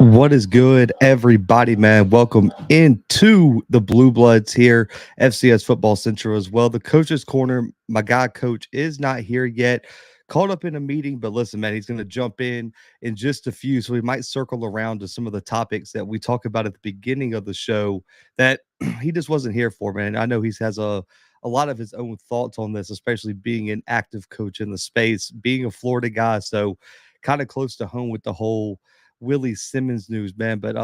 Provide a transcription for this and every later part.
What is good, everybody, man? Welcome into the Bluebloods here, FCS Football Central as well. The Coach's Corner, my guy, Coach, is not here yet. Caught up in a meeting, but listen, man, he's going to jump in just a few. So we might circle around to some of the topics that we talked about at the beginning of the show that he just wasn't here for, man. I know he has a lot of his own thoughts on this, especially being an active coach in the space, being a Florida guy. So kind of close to home with the whole Willie Simmons news, man. But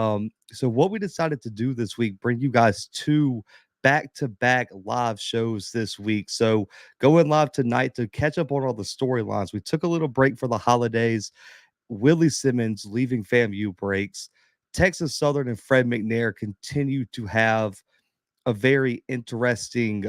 so what we decided to do this week, bring you guys two back-to-back live shows this week. So going live tonight to catch up on all the storylines. We took a little break for the holidays. Willie Simmons leaving FAMU breaks. Texas Southern and Fred McNair continue to have a very interesting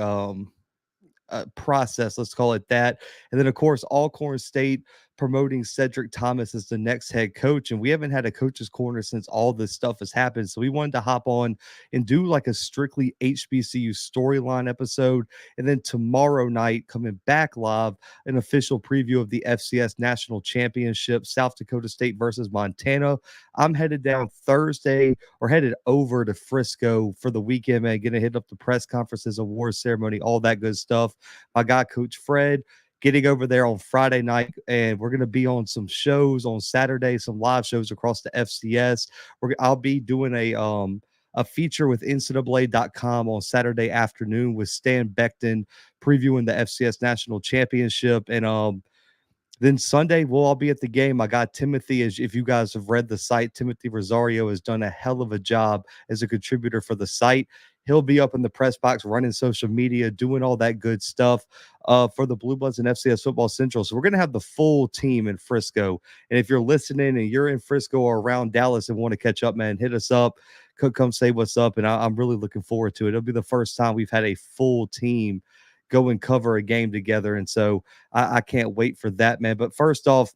process, let's call it that. And then, of course, Alcorn State promoting Cedric Thomas as the next head coach. And we haven't had a coach's corner since all this stuff has happened. So we wanted to hop on and do like a strictly HBCU storyline episode. And then tomorrow night, coming back live, an official preview of the FCS National Championship, South Dakota State versus Montana. I'm headed down Thursday or headed over to Frisco for the weekend, man. Gonna hit up the press conferences, awards ceremony, all that good stuff. My guy, Coach Fred, getting over there on Friday night, and we're going to be on some shows on Saturday, some live shows across the FCS. I'll be doing a feature with NCAA.com on Saturday afternoon with Stan Beckton previewing the FCS National Championship. And then Sunday, we'll all be at the game. I got Timothy, as if you guys have read the site, Timothy Rosario has done a hell of a job as a contributor for the site. He'll be up in the press box running social media, doing all that good stuff for the Bluebloods and FCS Football Central. So we're going to have the full team in Frisco. And if you're listening and you're in Frisco or around Dallas and want to catch up, man, hit us up. Come say what's up. And I'm really looking forward to it. It'll be the first time we've had a full team go and cover a game together. And so I can't wait for that, man. But first off,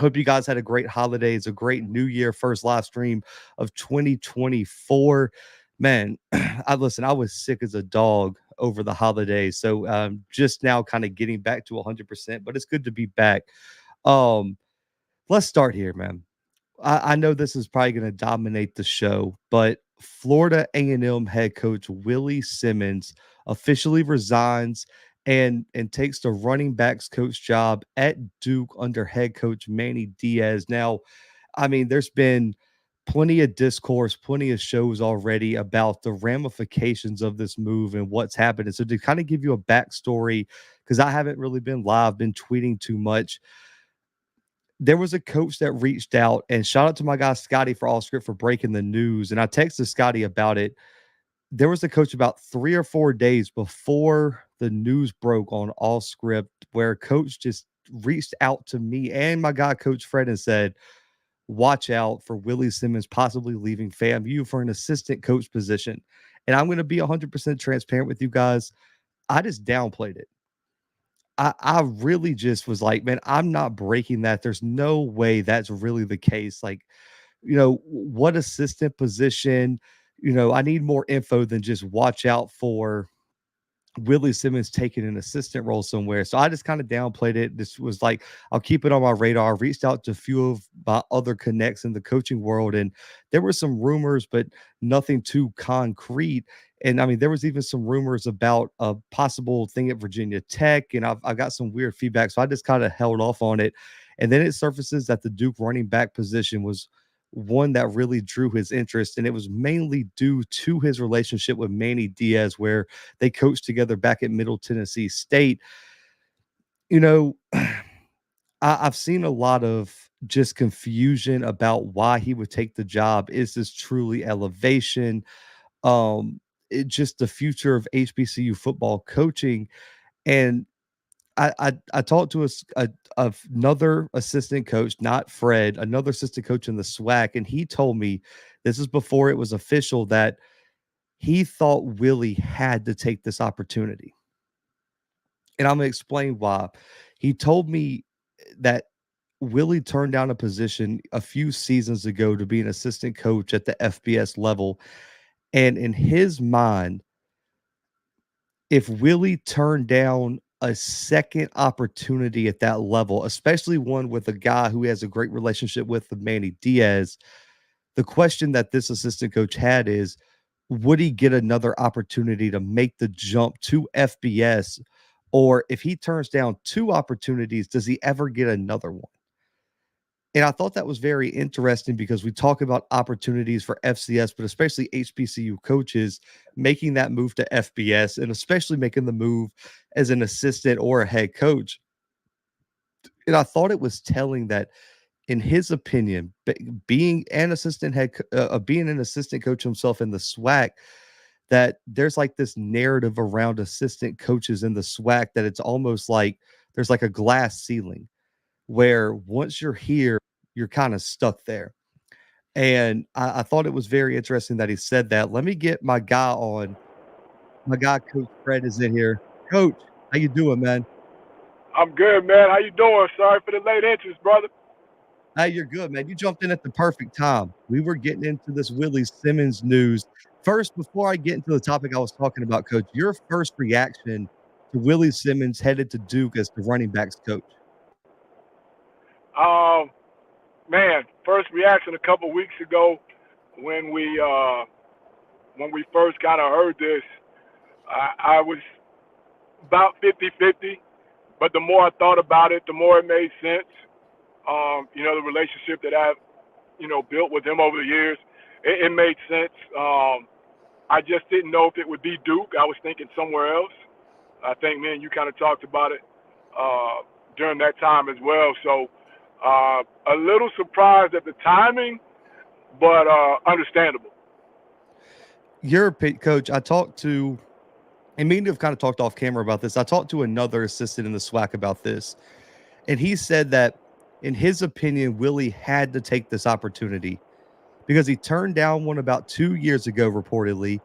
hope you guys had a great holidays, a great New Year, first live stream of 2024. Man, I was sick as a dog over the holidays. So just now kind of getting back to 100%, but it's good to be back. Let's start here, man. I know this is probably going to dominate the show, but Florida A&M head coach Willie Simmons officially resigns and takes the running backs coach job at Duke under head coach Manny Diaz. Now, I mean, there's been plenty of discourse, plenty of shows already about the ramifications of this move and what's happened. And so to kind of give you a backstory, because I haven't really been live, been tweeting too much. There was a coach that reached out, and shout out to my guy Scotty for All Script for breaking the news. And I texted Scotty about it. There was a coach about 3 or 4 days before the news broke on All Script where a coach just reached out to me and my guy, Coach Fred, and said, watch out for Willie Simmons possibly leaving FAMU for an assistant coach position. And I'm going to be 100% transparent with you guys. I just downplayed it. I really just was like, man, I'm not breaking that. There's no way that's really the case. Like, what assistant position? I need more info than just watch out for Willie Simmons taking an assistant role somewhere. So I just kind of downplayed it. This was like, I'll keep it on my radar. I reached out to a few of my other connects in the coaching world, and there were some rumors, but nothing too concrete. And I mean, there was even some rumors about a possible thing at Virginia Tech, and I've got some weird feedback. So I just kind of held off on it. And then it surfaces that the Duke running back position was one that really drew his interest, and it was mainly due to his relationship with Manny Diaz, where they coached together back at Middle Tennessee State. I've seen a lot of just confusion about why he would take the job. Is this truly elevation? Just the future of HBCU football coaching. And I talked to another assistant coach, not Fred, another assistant coach in the SWAC, and he told me, this is before it was official, that he thought Willie had to take this opportunity. And I'm going to explain why. He told me that Willie turned down a position a few seasons ago to be an assistant coach at the FBS level. And in his mind, if Willie turned down a second opportunity at that level, especially one with a guy who has a great relationship with Manny Diaz, The question that this assistant coach had is, would he get another opportunity to make the jump to FBS? Or if he turns down 2 opportunities, does he ever get another one? And I thought that was very interesting because we talk about opportunities for FCS, but especially HBCU coaches making that move to FBS and especially making the move as an assistant or a head coach. And I thought it was telling that, in his opinion, being an being an assistant coach himself in the SWAC, that there's like this narrative around assistant coaches in the SWAC that it's almost like there's like a glass ceiling where once you're here, you're kind of stuck there. And I thought it was very interesting that he said that. Let me get my guy on. My guy, Coach Fred, is in here. Coach, how you doing, man? I'm good, man. How you doing? Sorry for the late entrance, brother. Hey, you're good, man. You jumped in at the perfect time. We were getting into this Willie Simmons news. First, before I get into the topic I was talking about, Coach, your first reaction to Willie Simmons headed to Duke as the running backs coach. Um, Man, first reaction a couple weeks ago when we first kind of heard this, I was about 50-50. But the more I thought about it, the more it made sense. The relationship that I've built with him over the years, it made sense. I just didn't know if it would be Duke. I was thinking somewhere else. I think me and you kind of talked about it during that time as well. So a little surprised at the timing, but understandable. Your coach, I talked to, and me and you have kind of talked off camera about this. I talked to another assistant in the SWAC about this, and he said that, in his opinion, Willie had to take this opportunity because he turned down one about 2 years ago, reportedly.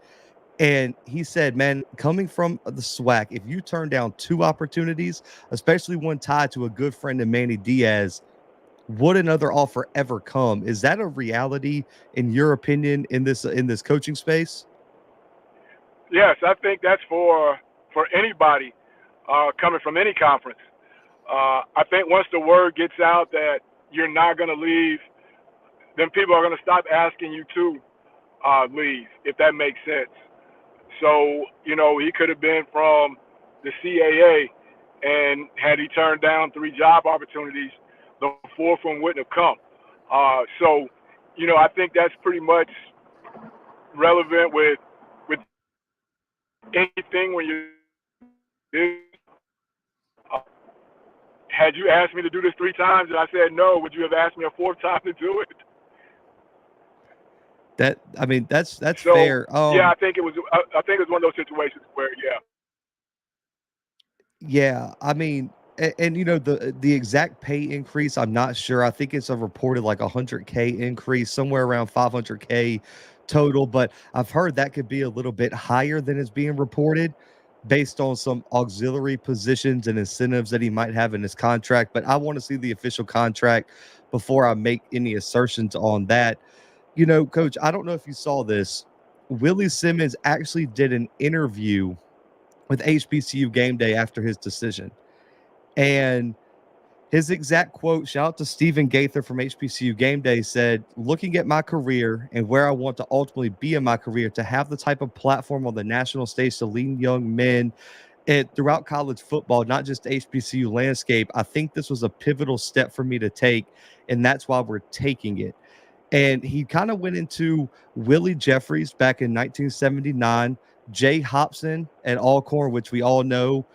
And he said, man, coming from the SWAC, if you turn down 2 opportunities, especially one tied to a good friend of Manny Diaz, would another offer ever come? Is that a reality in your opinion in this coaching space? Yes, I think that's for anybody coming from any conference. I think once the word gets out that you're not going to leave, then people are going to stop asking you to leave, if that makes sense. So, he could have been from the CAA, and had he turned down 3 job opportunities, the 4th one wouldn't have come. So, I think that's pretty much relevant with anything when you uh, had you asked me to do this 3 times and I said no, would you have asked me a 4th time to do it? That's So fair. yeah, I think it was one of those situations where Yeah, and the exact pay increase, I'm not sure. I think it's a reported like 100K increase, somewhere around 500K total, but I've heard that could be a little bit higher than is being reported based on some auxiliary positions and incentives that he might have in his contract. But I want to see the official contract before I make any assertions on that. Coach, I don't know if you saw this. Willie Simmons actually did an interview with HBCU Game Day after his decision. And his exact quote, shout out to Stephen Gaither from HBCU Game Day, said, looking at my career and where I want to ultimately be in my career, to have the type of platform on the national stage to lead young men and throughout college football, not just the HBCU landscape, I think this was a pivotal step for me to take, and that's why we're taking it. And he kind of went into Willie Jeffries back in 1979, Jay Hobson at Alcorn, which we all know,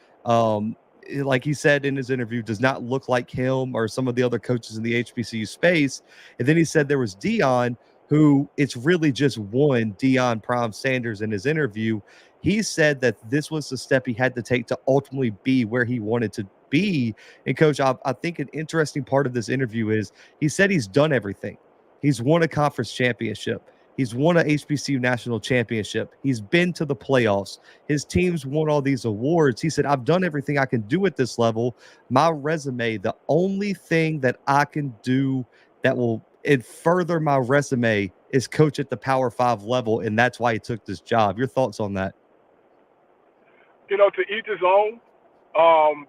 like he said in his interview, does not look like him or some of the other coaches in the HBCU space. And then he said there was Dion, who it's really just one, Dion Prime Sanders, in his interview. He said that this was the step he had to take to ultimately be where he wanted to be. And Coach, I think an interesting part of this interview is he said he's done everything. He's won a conference championship. He's won a HBCU national championship. He's been to the playoffs. His team's won all these awards. He said, I've done everything I can do at this level. My resume, the only thing that I can do that will further my resume is coach at the Power 5 level, and that's why he took this job. Your thoughts on that? to each his own.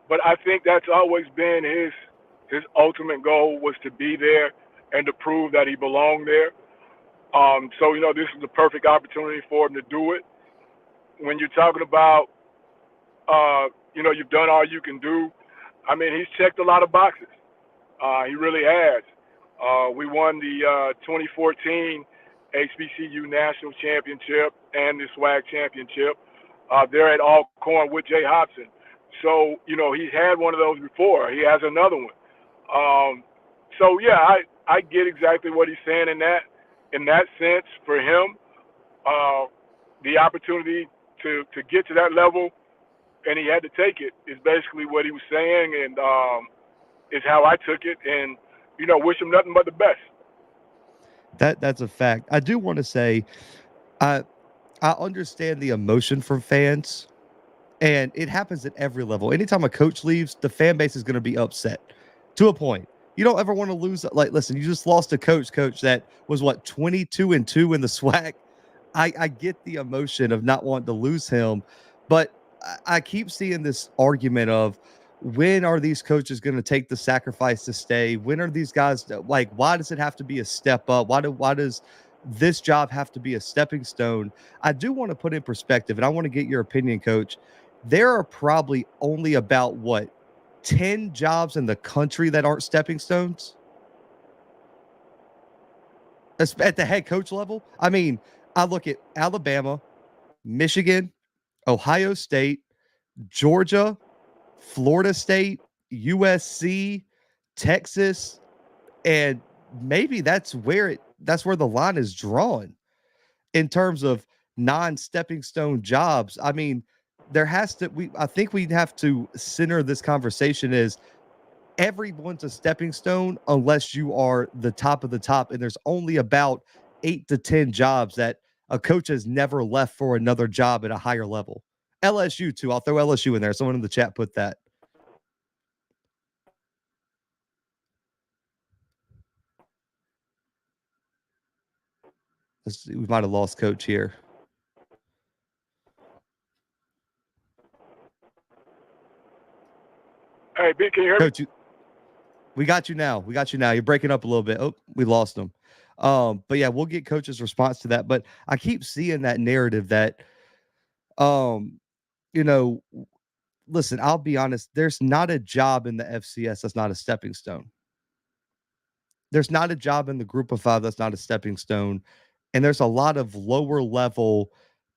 But I think that's always been his ultimate goal, was to be there and to prove that he belonged there. So, this is the perfect opportunity for him to do it. When you're talking about, you've done all you can do, I mean, he's checked a lot of boxes. He really has. We won the 2014 HBCU National Championship and the SWAC Championship there at Alcorn with Jay Hobson. So, he's had one of those before. He has another one. So, yeah, I get exactly what he's saying in that sense for him. The opportunity to get to that level, and he had to take it, is basically what he was saying, and is how I took it, and, wish him nothing but the best. That's a fact. I do want to say, I understand the emotion from fans, and it happens at every level. Anytime a coach leaves, the fan base is going to be upset to a point. You don't ever want to lose. Like, listen, you just lost a coach that was 22-2 in the SWAC. I get the emotion of not wanting to lose him, but I keep seeing this argument of, when are these coaches going to take the sacrifice to stay? When are these guys, like, why does it have to be a step up? Why does this job have to be a stepping stone? I do want to put in perspective, and I want to get your opinion, Coach. There are probably only about 10 jobs in the country that aren't stepping stones at the head coach level. I mean, I look at Alabama, Michigan, Ohio State, Georgia, Florida State, USC, Texas, and maybe that's where the line is drawn in terms of non-stepping stone jobs. I mean, I think we have to center this conversation as everyone's a stepping stone unless you are the top of the top, and there's only about 8 to 10 jobs that a coach has never left for another job at a higher level. LSU too. I'll throw LSU in there. Someone in the chat put that. We might have lost Coach here. Hey, B, can you hear Coach, me? we got you now. You're breaking up a little bit. Oh, we lost him. But yeah, we'll get Coach's response to that. But I keep seeing that narrative that, listen, I'll be honest. There's not a job in the FCS that's not a stepping stone. There's not a job in the Group of Five that's not a stepping stone. And there's a lot of lower level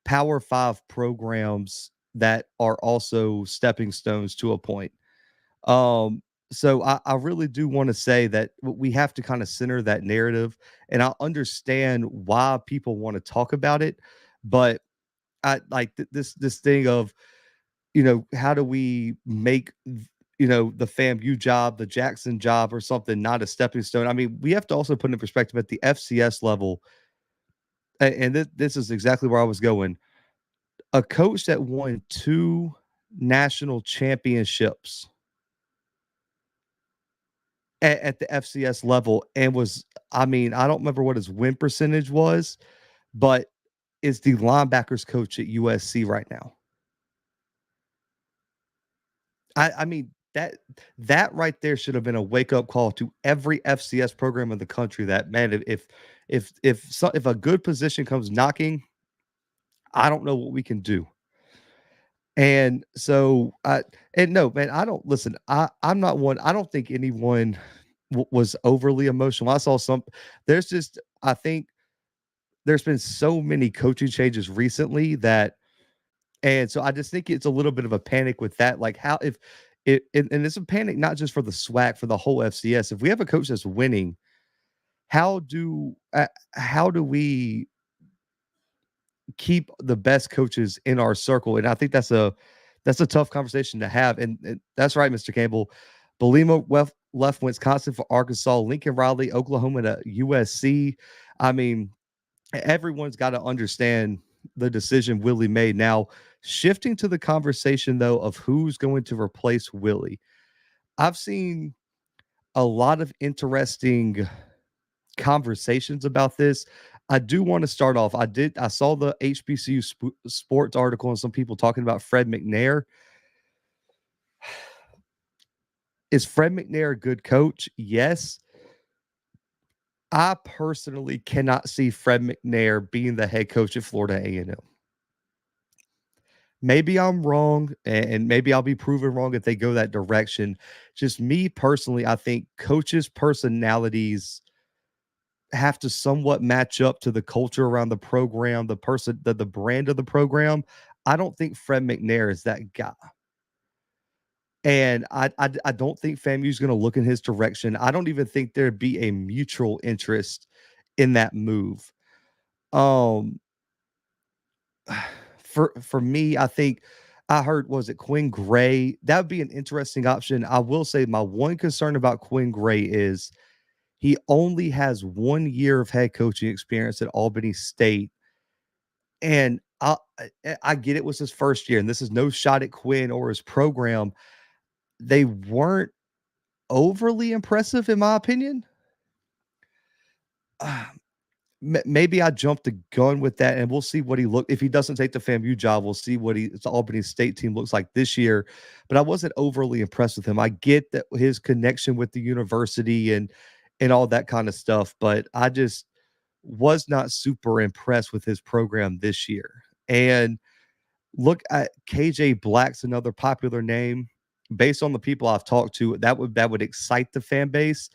Power Five programs that are also stepping stones to a point. So I really do want to say that we have to kind of center that narrative, and I understand why people want to talk about it, but I like this thing of, how do we make the FAMU job, the Jackson job, or something not a stepping stone? I mean, we have to also put in perspective at the FCS level, and this is exactly where I was going. A coach that won 2 national championships at the FCS level and I don't remember what his win percentage was, but is the linebackers coach at USC right now. I mean, that right there should have been a wake-up call to every FCS program in the country that, man, if a good position comes knocking, I don't know what we can do. And so no, man, I don't listen. I'm not one. I don't think anyone was overly emotional. I saw I think there's been so many coaching changes recently and so I just think it's a little bit of a panic with that. Like, how, if it, and it's a panic, not just for the SWAC, for the whole FCS. If we have a coach that's winning, how do we keep the best coaches in our circle? And I think that's a tough conversation to have. And that's right, Mr. Campbell. Belima left Wisconsin for Arkansas, Lincoln Riley, Oklahoma to USC. I mean, everyone's got to understand the decision Willie made. Now, shifting to the conversation, though, of who's going to replace Willie, I've seen a lot of interesting conversations about this. I do want to start off. I saw the HBCU sports article and some people talking about Fred McNair. Is Fred McNair a good coach? Yes. I personally cannot see Fred McNair being the head coach at Florida A&M. Maybe I'm wrong, and maybe I'll be proven wrong if they go that direction. Just me personally, I think coaches' personalities have to somewhat match up to the culture around the program, the brand of the program. I don't think Fred McNair is that guy. And I don't think FAMU is going to look in his direction. I don't even think there'd be a mutual interest in that move. Um, for me, I think I heard, was it Quinn Gray? That would be an interesting option. I will say my one concern about Quinn Gray is he only has 1 year of head coaching experience at Albany State. And I get it was his first year, and this is no shot at Quinn or his program. They weren't overly impressive, in my opinion. Maybe I jumped the gun with that, and we'll see what if he doesn't take the FAMU job, we'll see what the Albany State team looks like this year. But I wasn't overly impressed with him. I get that his connection with the university and all that kind of stuff, but I just was not super impressed with his program this year. And look at KJ Black's another popular name. Based on the people I've talked to, that would excite the fan base.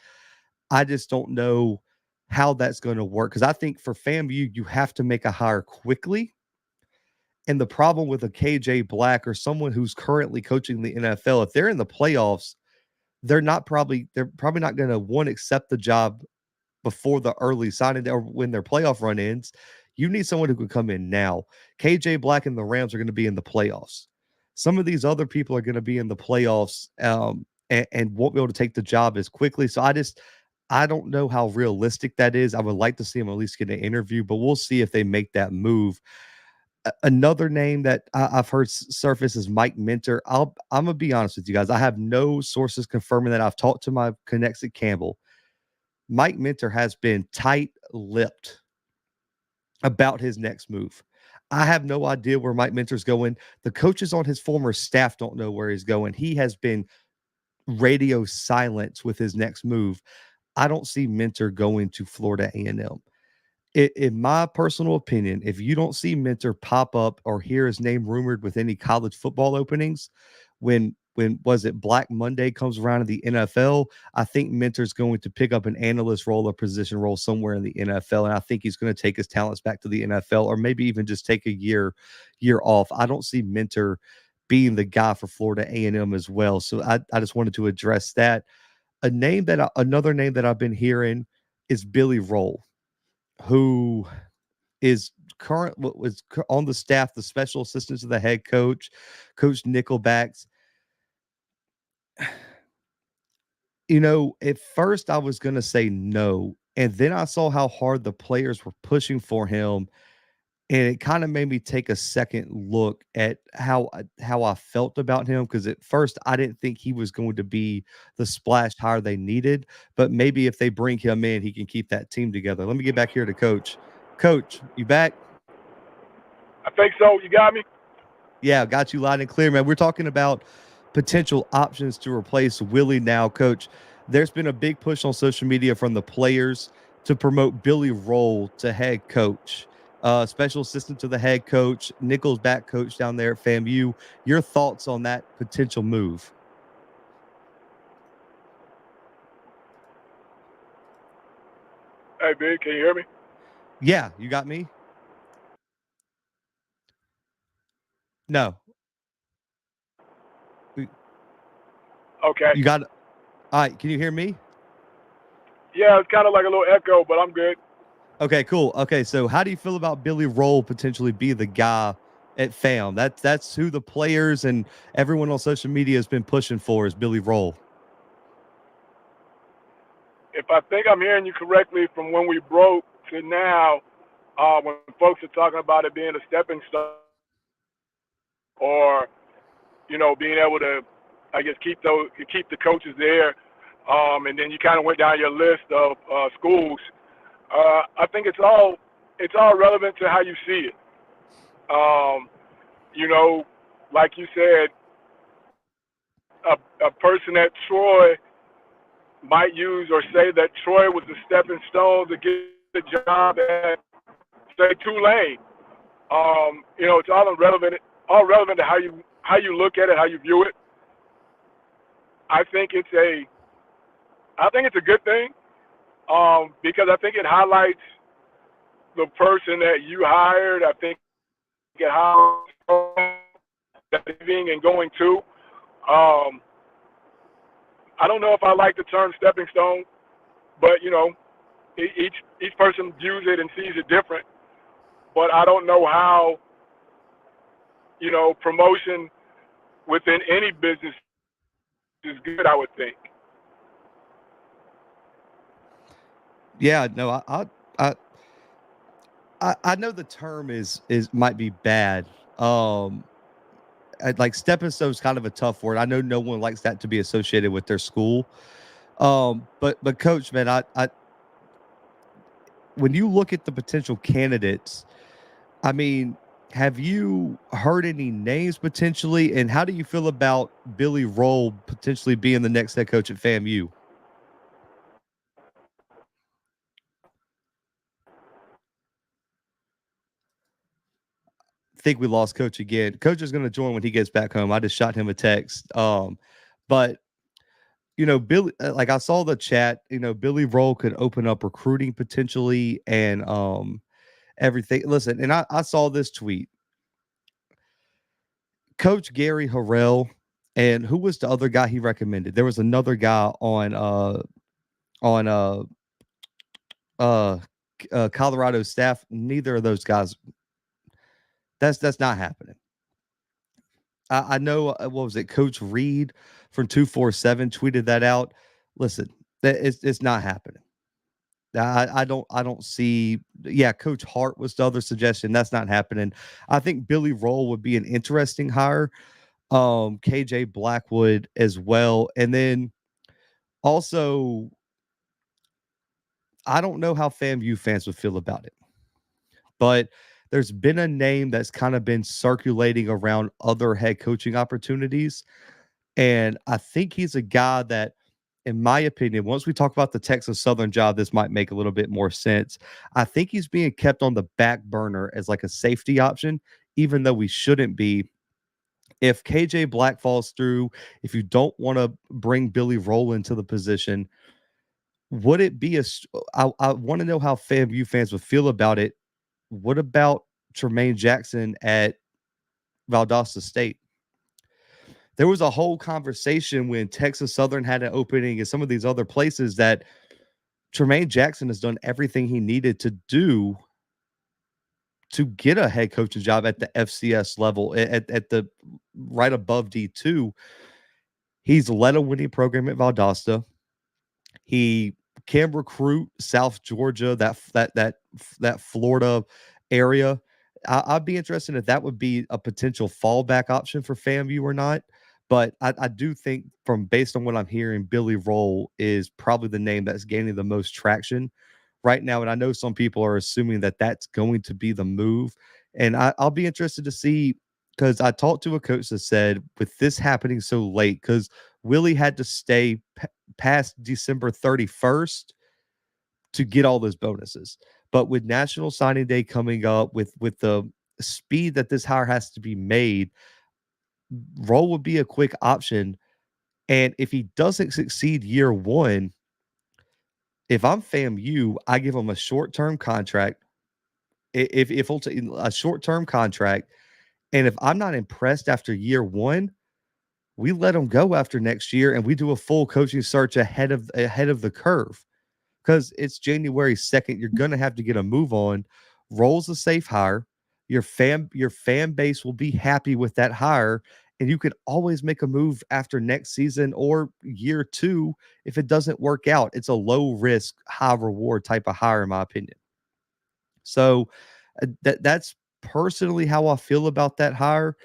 I just don't know how that's going to work, because I think for FAMU, you have to make a hire quickly. And the problem with a KJ Black or someone who's currently coaching the NFL, if they're in the playoffs, they're probably not going to accept the job before the early signing or when their playoff run ends. You need someone who can come in now. KJ Black and the Rams are going to be in the playoffs. Some of these other people are going to be in the playoffs and won't be able to take the job as quickly. So I don't know how realistic that is. I would like to see him at least get an interview, but we'll see if they make that move. Another name that I've heard surface is Mike Minter. I'm going to be honest with you guys. I have no sources confirming that. I've talked to my connects at Campbell. Mike Minter has been tight-lipped about his next move. I have no idea where Mike Minter's going. The coaches on his former staff don't know where he's going. He has been radio silent with his next move. I don't see Minter going to Florida A&M. In my personal opinion, if you don't see Minter pop up or hear his name rumored with any college football openings, when was it Black Monday comes around in the NFL, I think Minter's going to pick up an analyst role or position role somewhere in the NFL, and I think he's going to take his talents back to the NFL, or maybe even just take a year off. I don't see Minter being the guy for Florida A&M as well. So I just wanted to address that. Another name that I've been hearing is Billy Roll, who is was on the staff, the special assistant to the head coach, Coach Nickelbacks. At first I was going to say no, and then I saw how hard the players were pushing for him, and it kind of made me take a second look at how I felt about him, because at first I didn't think he was going to be the splash hire they needed, but maybe if they bring him in, he can keep that team together. Let me get back here to Coach. Coach, you back? I think so. You got me? Yeah, got you loud and clear, man. We're talking about potential options to replace Willie now, Coach. There's been a big push on social media from the players to promote Billy Roll to head coach. Special assistant to the head coach, Nichols back coach down there at FAMU. Your thoughts on that potential move? Hey, Big, can you hear me? Yeah, you got me? No. Okay. You got it. All right, can you hear me? Yeah, it's kind of like a little echo, but I'm good. Okay, cool. Okay, so how do you feel about Billy Roll potentially be the guy at FAM? That's who the players and everyone on social media has been pushing for, is Billy Roll. If I think I'm hearing you correctly, from when we broke to now, when folks are talking about it being a stepping stone, or being able to, I guess, keep the coaches there, and then you kind of went down your list of schools. I think it's all relevant to how you see it. Like you said, a person at Troy might use or say that Troy was a stepping stone to get the job at, say, Tulane. It's all relevant to how you look at it, how you view it. I think it's a good thing, because I think it highlights the person that you hired. I think it highlights that leaving and going to. Um, I don't know if I like the term stepping stone, but each person views it and sees it different. But I don't know how promotion within any business is good, I would think. Yeah, no, I know the term is might be bad. Like stepping stone is kind of a tough word. I know no one likes that to be associated with their school. But coach, man, I when you look at the potential candidates, I mean, have you heard any names potentially? And how do you feel about Billy Roll potentially being the next head coach at FAMU? Think we lost coach again. Coach is going to join when he gets back home. I just shot him a text. But Billy, like I saw the chat, Billy Roll could open up recruiting potentially and everything. Listen, and I saw this tweet. Coach Gary Harrell, and who was the other guy he recommended? There was another guy on uh Colorado staff. Neither of those guys. That's not happening. I know. What was it? Coach Reed from 247 tweeted that out. Listen, it's not happening. I don't see. Yeah, Coach Hart was the other suggestion. That's not happening. I think Billy Roll would be an interesting hire. KJ Blackwood as well, and then also I don't know how FAMU fans would feel about it, but there's been a name that's kind of been circulating around other head coaching opportunities. And I think he's a guy that, in my opinion, once we talk about the Texas Southern job, this might make a little bit more sense. I think he's being kept on the back burner as like a safety option, even though we shouldn't be. If KJ Black falls through, if you don't want to bring Billy Roll into the position, would it be I want to know how FAMU fans would feel about it. What about Tremaine Jackson at Valdosta State? There was a whole conversation when Texas Southern had an opening and some of these other places that Tremaine Jackson has done everything he needed to do to get a head coaching job at the FCS level, at the right above D2. He's led a winning program at Valdosta. He can recruit South Georgia, that Florida area. I'd be interested if that would be a potential fallback option for FAMU or not. But I do think, from based on what I'm hearing, Billy Roll is probably the name that's gaining the most traction right now. And I know some people are assuming that that's going to be the move. And I'll be interested to see, because I talked to a coach that said, with this happening so late, because Willie had to stay past December 31st to get all those bonuses. But with National Signing Day coming up, with the speed that this hire has to be made, Roll would be a quick option. And if he doesn't succeed year one, if I'm FAMU, I give him a short-term contract. If a short-term contract, and if I'm not impressed after year one, we let him go after next year, and we do a full coaching search ahead of the curve. Because it's January 2nd, you're gonna have to get a move on. Roll's a safe hire. Your fan base will be happy with that hire, and you could always make a move after next season or year two if it doesn't work out. It's a low risk, high reward type of hire, in my opinion. So that's personally how I feel about that hire,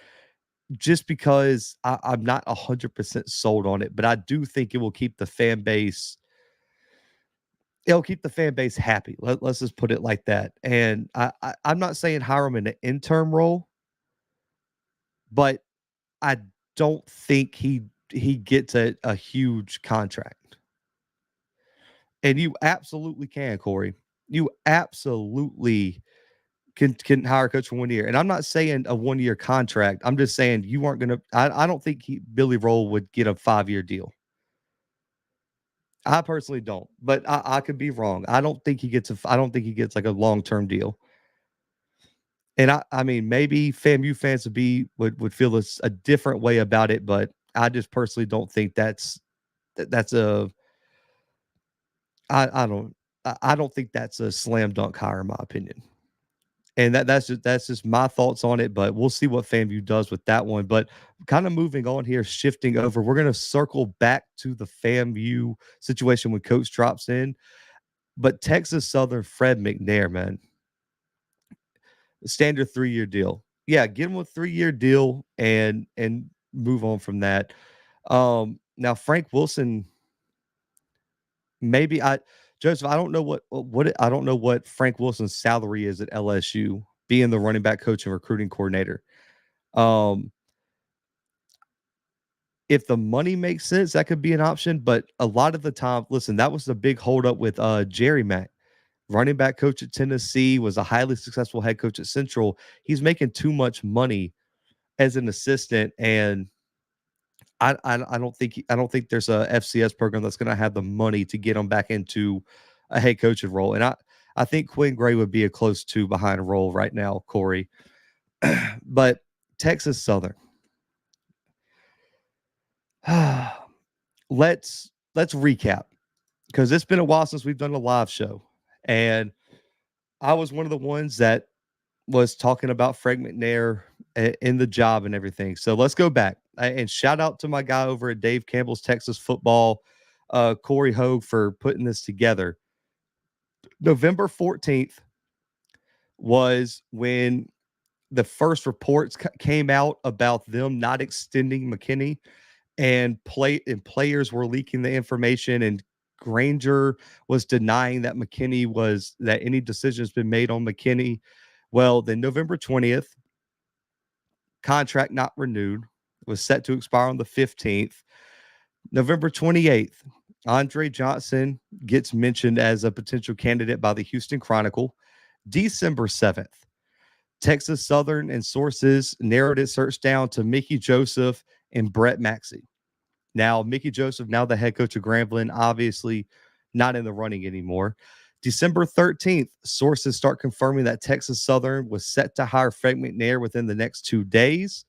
just because I'm not 100% sold on it, but I do think it will keep the fan base. It'll keep the fan base happy. Let's just put it like that. And I'm not saying hire him in an interim role, but I don't think he gets a huge contract. And you absolutely can, Corey. You absolutely can hire a coach for 1 year. And I'm not saying a 1 year contract. I'm just saying you aren't going to. I don't think Billy Roll would get a 5-year deal. I personally don't, but I could be wrong. I don't think he gets like a long-term deal. And I mean, maybe FAMU fans would feel a different way about it, but I just personally don't think that's a I don't think that's a slam dunk hire in my opinion. And that's just my thoughts on it, but we'll see what FAMU does with that one. But kind of moving on here, shifting over, we're going to circle back to the FAMU situation when coach drops in. But Texas Southern Fred McNair, man, standard 3-year deal. Yeah, get him a 3-year deal and move on from that. Now Frank Wilson, maybe Joseph, I don't know what Frank Wilson's salary is at LSU, being the running back coach and recruiting coordinator. If the money makes sense, that could be an option. But a lot of the time, listen, that was the big holdup with Jerry Mack, running back coach at Tennessee, was a highly successful head coach at Central. He's making too much money as an assistant, and I don't think there's a FCS program that's going to have the money to get him back into a head coaching role. And I think Quinn Gray would be a close 2 behind a role right now, Corey. But Texas Southern. Let's recap, because it's been a while since we've done a live show, and I was one of the ones that was talking about Fred McNair in the job and everything. So let's go back and shout out to my guy over at Dave Campbell's Texas Football, Corey Hogue, for putting this together. November 14th was when the first reports came out about them not extending McKinney, and players were leaking the information, and Granger was denying that any decision has been made on McKinney. Well, then November 20th, contract not renewed, was set to expire on the 15th. November 28th, Andre Johnson gets mentioned as a potential candidate by the Houston Chronicle. December 7th, Texas Southern and sources narrowed its search down to Mickey Joseph and Brett Maxey. Now, Mickey Joseph, now the head coach of Grambling, obviously not in the running anymore. December 13th, sources start confirming that Texas Southern was set to hire Fred McNair within the next 2 days.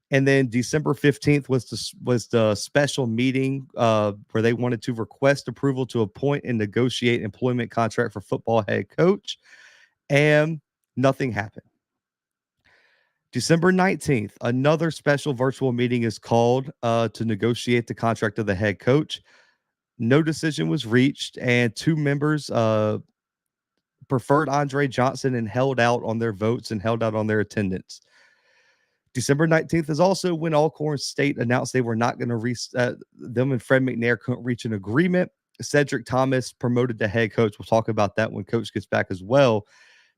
And then December 15th was the special meeting where they wanted to request approval to appoint and negotiate employment contract for football head coach. And nothing happened. December 19th, another special virtual meeting is called to negotiate the contract of the head coach. No decision was reached, and 2 members preferred Andre Johnson and held out on their votes and held out on their attendance. December 19th is also when Alcorn State announced they were not going to them and Fred McNair couldn't reach an agreement. Cedric Thomas promoted to head coach. We'll talk about that when coach gets back as well.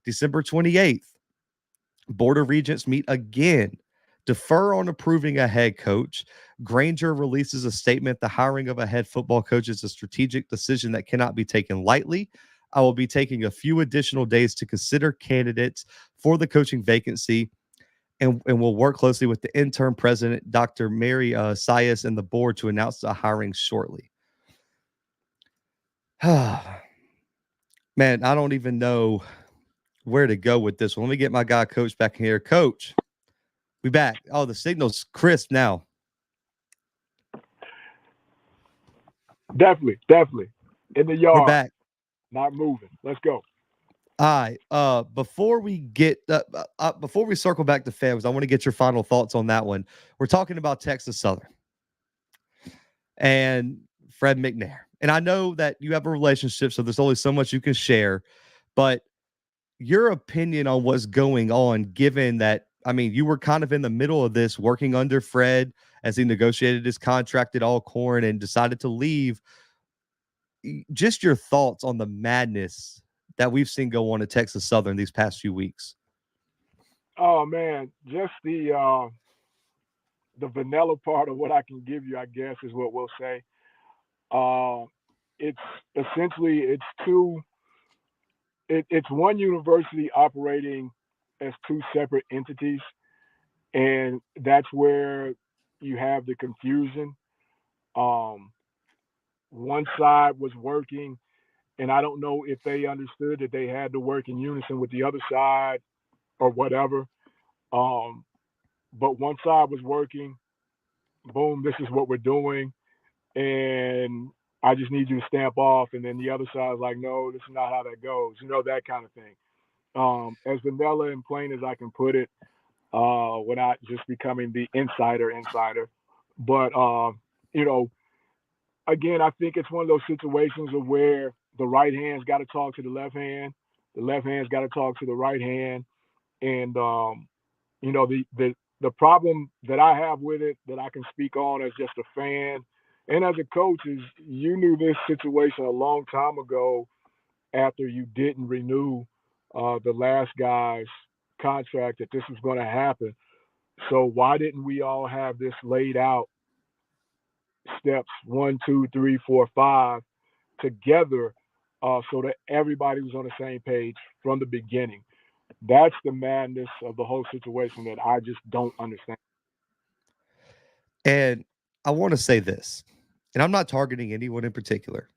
December 28th, Board of Regents meet again, defer on approving a head coach. Granger releases a statement: the hiring of a head football coach is a strategic decision that cannot be taken lightly. I will be taking a few additional days to consider candidates for the coaching vacancy, and we'll work closely with the interim president, Dr. Mary Sias, and the board to announce the hiring shortly. Man, I don't even know where to go with this one. Let me get my guy Coach back here. Coach, we back. Oh, the signal's crisp now. Definitely in the yard. We're back. Not moving. Let's go. All right. Before we circle back to FAMs, I want to get your final thoughts on that one. We're talking about Texas Southern and Fred McNair, and I know that you have a relationship, so there's only so much you can share, but your opinion on what's going on, given that, I mean, you were kind of in the middle of this, working under Fred as he negotiated his contract at Alcorn and decided to leave. Just your thoughts on the madness that we've seen go on at Texas Southern these past few weeks. Oh man, just the vanilla part of what I can give you, I guess, is what we'll say. it's essentially it's one university operating as two separate entities, and that's where you have the confusion. Um, One side was working, and I don't know if they understood that they had to work in unison with the other side or whatever. Um, but one side was working. Boom, this is what we're doing, and I just need you to stamp off. And then the other side is like, no, this is not how that goes. That kind of thing. As vanilla and plain as I can put it, without just becoming the insider. But you know, again, I think it's one of those situations of where the right hand's got to talk to the left hand's got to talk to the right hand, and the problem that I have with it that I can speak on as just a fan and as a coach is you knew this situation a long time ago after you didn't renew the last guy's contract that this was going to happen. So why didn't we all have this laid out steps 1, 2, 3, 4, 5 together so that everybody was on the same page from the beginning? That's the madness of the whole situation that I just don't understand. And I want to say this, and I'm not targeting anyone in particular.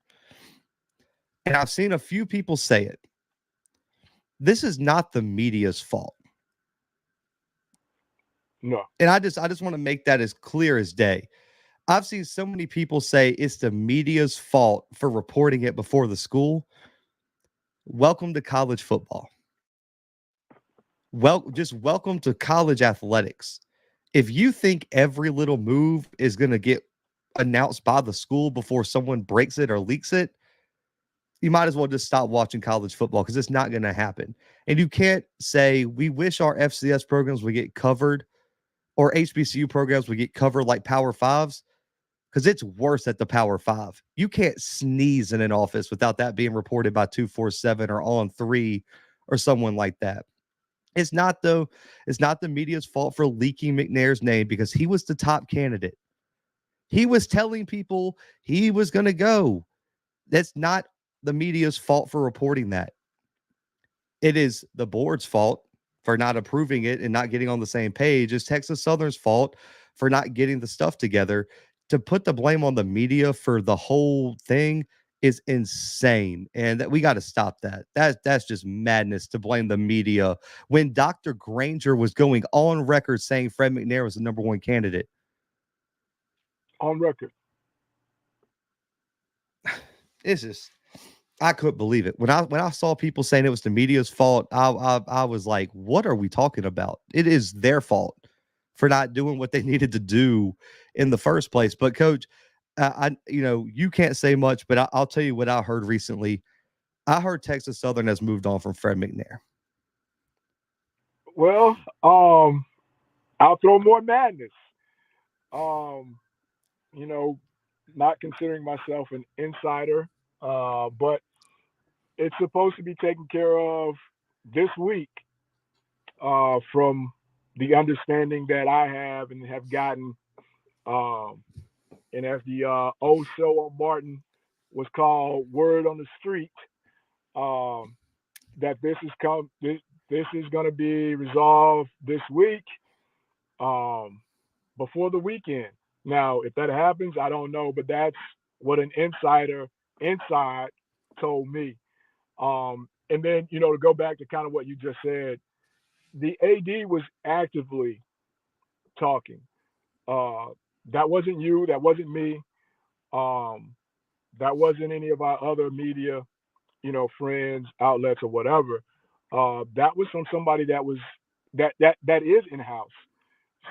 And I've seen a few people say it. This is not the media's fault. No. And I just want to make that as clear as day. I've seen so many people say it's the media's fault for reporting it before the school. Welcome to college football. Well, just welcome to college athletics. If you think every little move is going to get announced by the school before someone breaks it or leaks it, you might as well just stop watching college football because it's not going to happen. And you can't say, we wish our FCS programs would get covered or HBCU programs would get covered like Power Fives, because it's worse at the Power Five. You can't sneeze in an office without that being reported by 247 or On Three or someone like that. It's not the media's fault for leaking McNair's name because he was the top candidate. He was telling people he was going to go. That's not the media's fault for reporting that. It is the board's fault for not approving it and not getting on the same page. It's Texas Southern's fault for not getting the stuff together. To put the blame on the media for the whole thing is insane, and that we got to stop that. That's just madness to blame the media when Dr. Granger was going on record saying Fred McNair was the number one candidate. On record. It's just, I couldn't believe it when I saw people saying it was the media's fault. I was like, what are we talking about? It is their fault for not doing what they needed to do in the first place. But coach, you can't say much, but I'll tell you what I heard recently. I heard Texas Southern has moved on from Fred McNair. Well, I'll throw more madness. Um, you know, Not considering myself an insider, but it's supposed to be taken care of this week, from the understanding that I have and have gotten. Um, and as the old show on Martin was called "Word on the Street," um, that this is going to be resolved this week, um, before the weekend. Now, if that happens, I don't know, but that's what an insider inside told me. And then, to go back to kind of what you just said, the AD was actively talking. Uh, that wasn't you. That wasn't me. Um, that wasn't any of our other media, friends, outlets, or whatever. That was from somebody that is in house.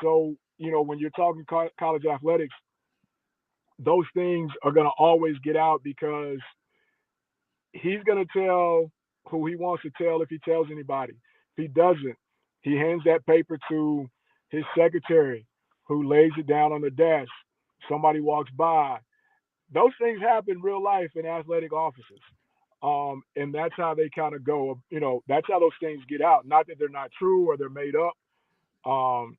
So, when you're talking college athletics, those things are going to always get out because he's going to tell who he wants to tell if he tells anybody. If he doesn't, he hands that paper to his secretary who lays it down on the desk. Somebody walks by. Those things happen in real life in athletic offices. And that's how they kind of go. That's how those things get out. Not that they're not true or they're made up. Um,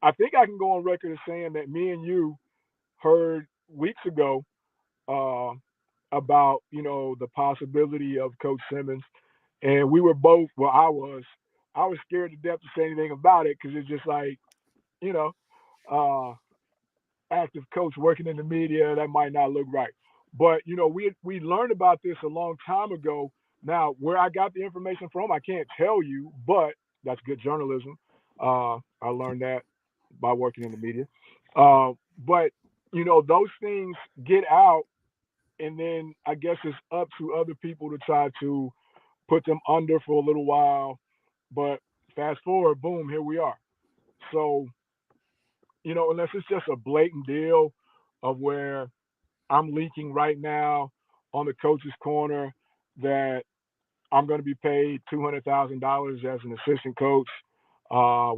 I think I can go on record as saying that me and you heard weeks ago uh, about, the possibility of Coach Simmons. And we were both, well, I was scared to death to say anything about it because it's just like, you know, uh, active coach working in the media, that might not look right. But, we learned about this a long time ago. Now, where I got the information from, I can't tell you, but that's good journalism. I learned that by working in the media. But, those things get out, and then I guess it's up to other people to try to put them under for a little while. But fast forward, boom, here we are. So, unless it's just a blatant deal of where I'm leaking right now on the coach's corner that I'm going to be paid $200,000 as an assistant coach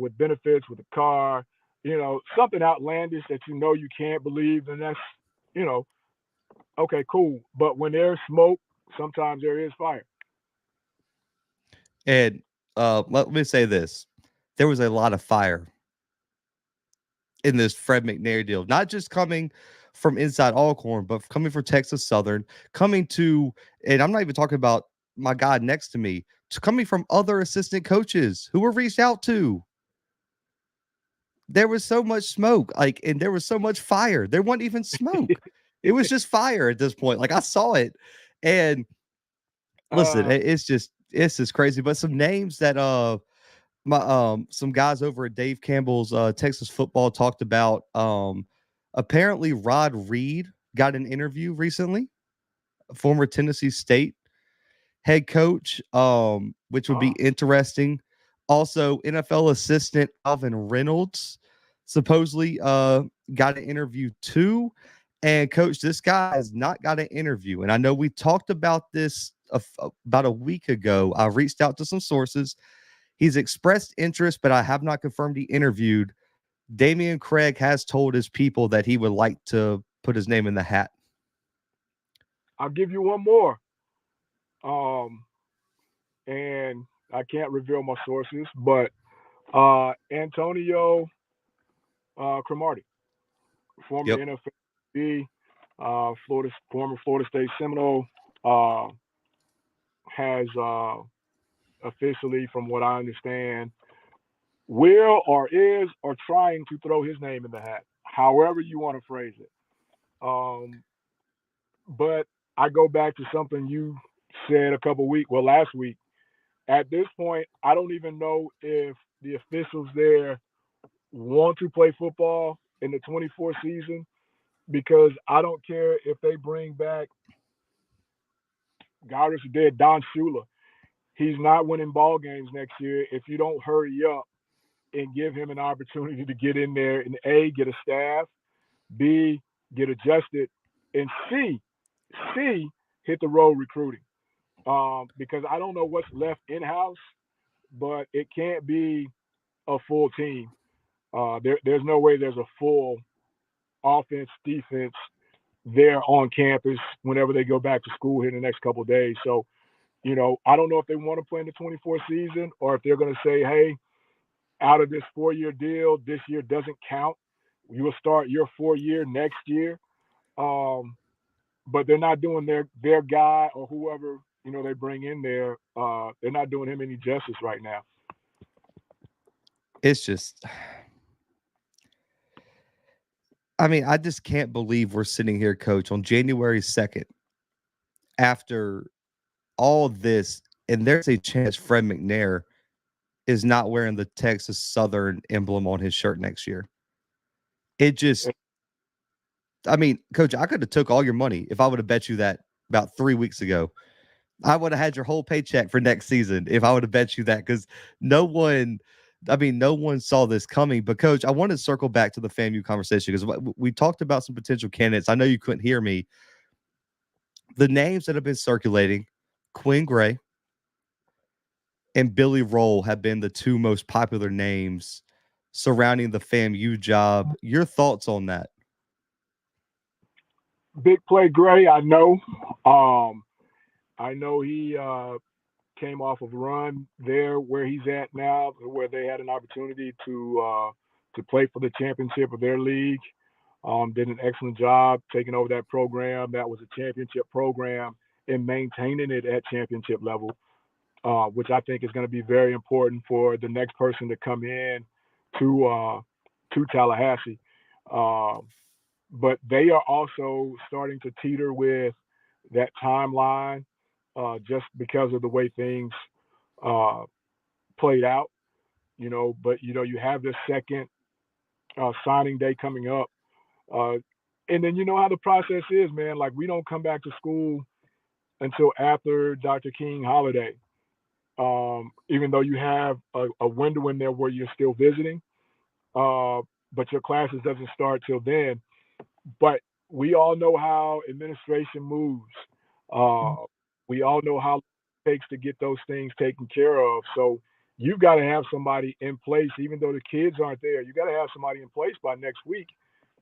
with benefits, with a car, something outlandish that you can't believe, then that's, you know, okay, cool. But when there's smoke, sometimes there is fire. And let me say this. There was a lot of fire in this Fred McNair deal, not just coming from inside Alcorn, but coming from Texas Southern, coming to, and I'm not even talking about my guy next to me, coming from other assistant coaches who were reached out to. There was so much smoke, and there was so much fire. There wasn't even smoke. It was just fire at this point. Like, I saw it. And listen, it's just crazy. But some names that some guys over at Dave Campbell's Texas Football talked about. Apparently Rod Reed got an interview recently, former Tennessee State head coach, which would be interesting. Also, NFL assistant Alvin Reynolds supposedly got an interview too. And coach, this guy has not got an interview. And I know we talked about this about a week ago. I reached out to some sources. He's expressed interest, but I have not confirmed he interviewed. Damian Craig has told his people that he would like to put his name in the hat. I'll give you one more. And I can't reveal my sources, but Antonio Cromartie, former NFL, former Florida State Seminole, has officially, from what I understand, will or is or trying to throw his name in the hat, however you want to phrase it. But I go back to something you said last week. At this point, I don't even know if the officials there want to play football in the 24 season, because I don't care if they bring back, God is dead, Don Shula. He's not winning ball games next year if you don't hurry up and give him an opportunity to get in there and A, get a staff, B, get adjusted, and C, hit the road recruiting. Because I don't know what's left in-house, but it can't be a full team. There's no way there's a full offense, defense there on campus whenever they go back to school here in the next couple of days. So, I don't know if they want to play in the 24 season or if they're going to say, hey, out of this 4-year deal, this year doesn't count. You will start your 4-year next year. But they're not doing their guy or whoever, they bring in there. They're not doing him any justice right now. It's just, I mean, I just can't believe we're sitting here, Coach, on January 2nd after all this, and there's a chance Fred McNair is not wearing the Texas Southern emblem on his shirt next year. It just, I mean, Coach, I could have took all your money if I would have bet you that about 3 weeks ago. I would have had your whole paycheck for next season if I would have bet you that, because no one saw this coming. But Coach, I want to circle back to the FAMU conversation because we talked about some potential candidates. I know you couldn't hear me. The names that have been circulating, Quinn Gray and Billy Roll, have been the two most popular names surrounding the FAMU job. Your thoughts on that? Big play Gray, I know. I know he came off of a run there where he's at now, where they had an opportunity to play for the championship of their league. did an excellent job taking over that program. That was a championship program and maintaining it at championship level, which I think is going to be very important for the next person to come in to Tallahassee. But they are also starting to teeter with that timeline just because of the way things uh, played out, But you have this second signing day coming up, uh, and then you know how the process is, man. Like we don't come back to school until after Dr. King holiday, even though you have a window in there where you're still visiting, uh, but your classes doesn't start till then. But we all know how administration moves. Uh, we all know how it takes to get those things taken care of. So you've got to have somebody in place, even though the kids aren't there. You got to have somebody in place by next week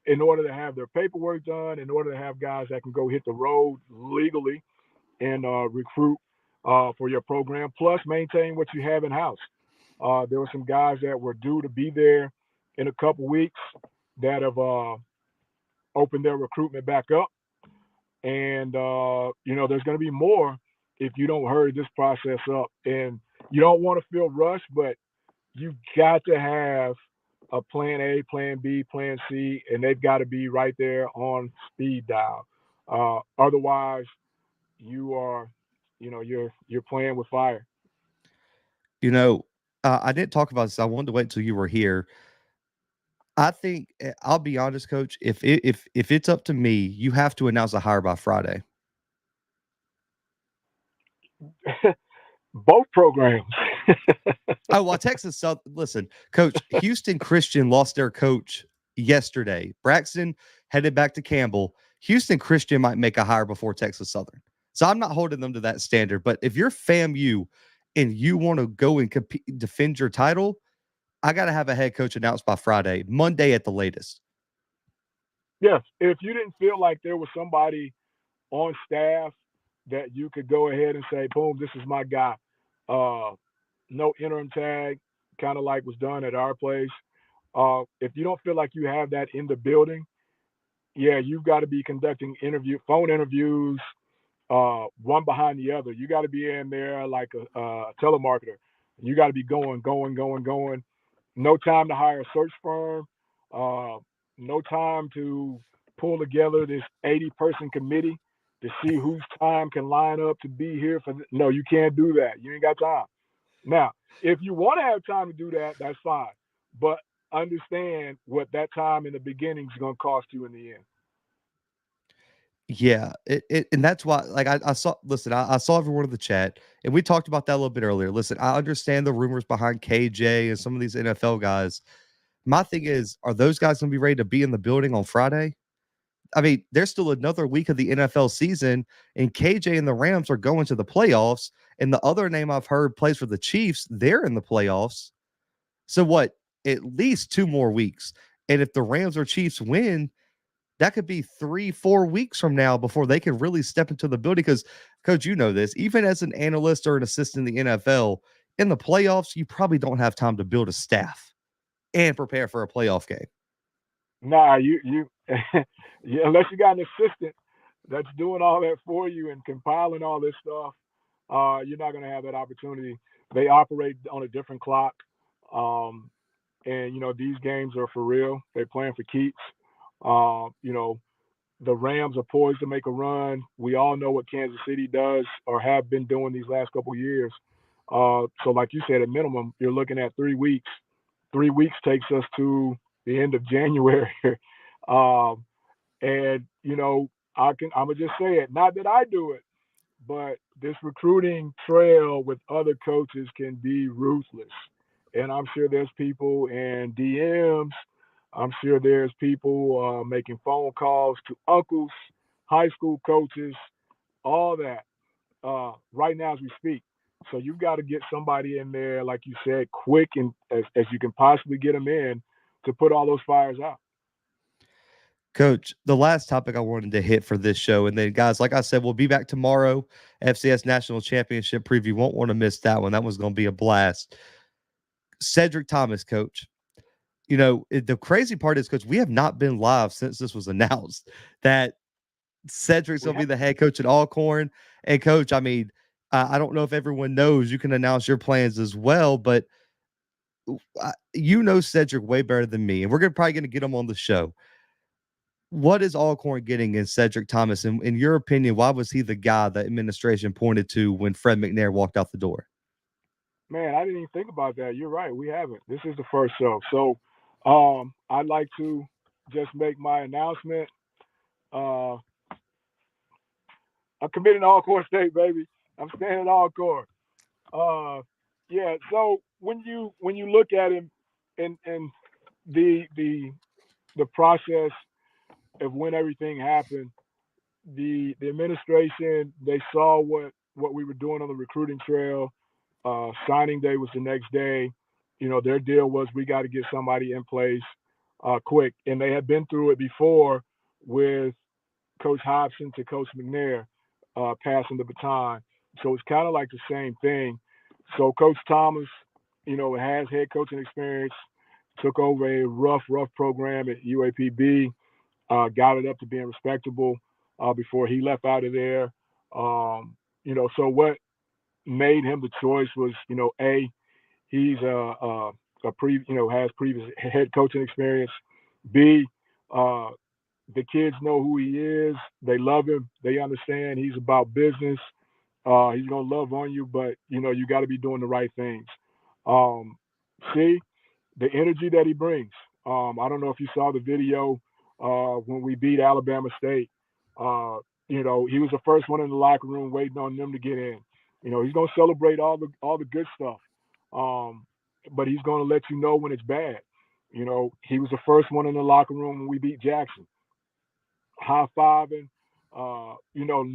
in order to have their paperwork done, in order to have guys that can go hit the road legally and recruit for your program, plus maintain what you have in house. There were some guys that were due to be there in a couple weeks that have opened their recruitment back up. And, there's going to be more if you don't hurry this process up. And you don't want to feel rushed, but you've got to have a plan A, plan B, plan C, and they've got to be right there on speed dial. Otherwise, you are, you're playing with fire. I didn't talk about this. I wanted to wait until you were here. I think I'll be honest, Coach. If it's up to me, you have to announce a hire by Friday. Both programs. Oh, well, Texas Southern. Listen, Coach, Houston Christian lost their coach yesterday. Braxton headed back to Campbell. Houston Christian might make a hire before Texas Southern. So I'm not holding them to that standard. But if you're FAMU and you want to go and compete, defend your title, I got to have a head coach announced by Friday, Monday at the latest. Yes. If you didn't feel like there was somebody on staff that you could go ahead and say, boom, this is my guy. No interim tag, kind of like was done at our place. If you don't feel like you have that in the building, yeah, you've got to be conducting phone interviews, one behind the other. You got to be in there like a telemarketer. You got to be going. No time to hire a search firm. No time to pull together this 80-person committee to see whose time can line up to be here for. No, you can't do that. You ain't got time. Now, if you want to have time to do that, that's fine. But understand what that time in the beginning is going to cost you in the end. Yeah, and that's why, like, I saw. Listen, I saw everyone in the chat, and we talked about that a little bit earlier. Listen, I understand the rumors behind KJ and some of these NFL guys. My thing is, are those guys going to be ready to be in the building on Friday? I mean, there's still another week of the NFL season, and KJ and the Rams are going to the playoffs. And the other name I've heard plays for the Chiefs, they're in the playoffs. So what? At least 2 more weeks. And if the Rams or Chiefs win, that could be 3-4 weeks from now before they can really step into the building. Because, Coach, you know this, even as an analyst or an assistant in the NFL, in the playoffs, you probably don't have time to build a staff and prepare for a playoff game. Nah, you unless you got an assistant that's doing all that for you and compiling all this stuff, you're not going to have that opportunity. They operate on a different clock, and these games are for real. They're playing for keeps. The Rams are poised to make a run. We all know what Kansas City does or have been doing these last couple of years. So, like you said, at minimum, you're looking at 3 weeks. 3 weeks takes us to the end of January. And I'm gonna just say it. Not that I do it, but this recruiting trail with other coaches can be ruthless. And I'm sure there's people in DMs. I'm sure there's people making phone calls to uncles, high school coaches, all that right now as we speak. So you've got to get somebody in there, like you said, quick and as you can possibly get them in to put all those fires out. Coach, the last topic I wanted to hit for this show, and then, guys, like I said, we'll be back tomorrow. FCS National Championship preview. Won't want to miss that one. That was going to be a blast. Cedric Thomas, Coach. The crazy part is, because we have not been live since this was announced that Cedric's We going to have, be the head coach at Alcorn. And coach, I mean, I don't know if everyone knows, you can announce your plans as well, but Cedric way better than me, and we're probably going to get him on the show. What is Alcorn getting in Cedric Thomas? And in your opinion, why was he the guy the administration pointed to when Fred McNair walked out the door? man, I didn't even think about that. You're right. We haven't. This is the first show. So I'd like to just make my announcement. Uh, I'm committing to Alcorn State, baby. I'm staying at Alcorn. Uh, yeah. So when you look at him and the process of when everything happened, the administration, they saw what we were doing on the recruiting trail. Signing day was the next day. Their deal was we got to get somebody in place quick, and they had been through it before with Coach Hobson to Coach McNair passing the baton. So it's kind of like the same thing. So Coach Thomas, has head coaching experience, took over a rough program at UAPB, got it up to being respectable before he left out of there. So what made him the choice was, a he's has previous head coaching experience. B, uh, the kids know who he is. They love him. They understand he's about business. He's gonna love on you, but you got to be doing the right things. Um, C, the energy that he brings. I don't know if you saw the video when we beat Alabama State. Uh, he was the first one in the locker room waiting on them to get in. He's gonna celebrate all the good stuff, but he's gonna let you know when it's bad. He was the first one in the locker room when we beat Jackson, high fiving.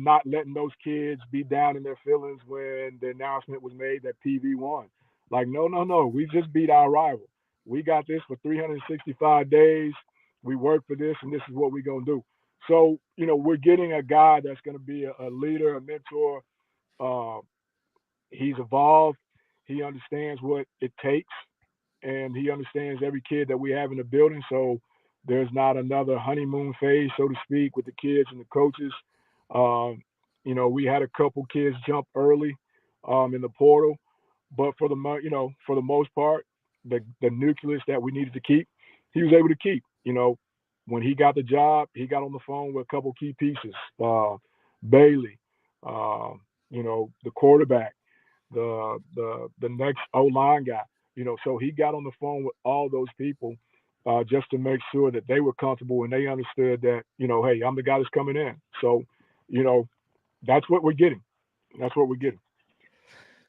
Not letting those kids be down in their feelings when the announcement was made that PV won. Like, no, we just beat our rival. We got this for 365 days. We worked for this, and this is what we're gonna do. So, we're getting a guy that's gonna be a leader, a mentor. Uh, he's evolved. He understands what it takes, and he understands every kid that we have in the building. So there's not another honeymoon phase, so to speak, with the kids and the coaches. Um, we had a couple kids jump early in the portal, but for the most part, the nucleus that we needed to keep, he was able to keep. When he got the job, he got on the phone with a couple key pieces, Bailey, uh, the quarterback, the next O line guy. So he got on the phone with all those people just to make sure that they were comfortable and they understood that, hey, I'm the guy that's coming in. So, you know, that's what we're getting. That's what we're getting.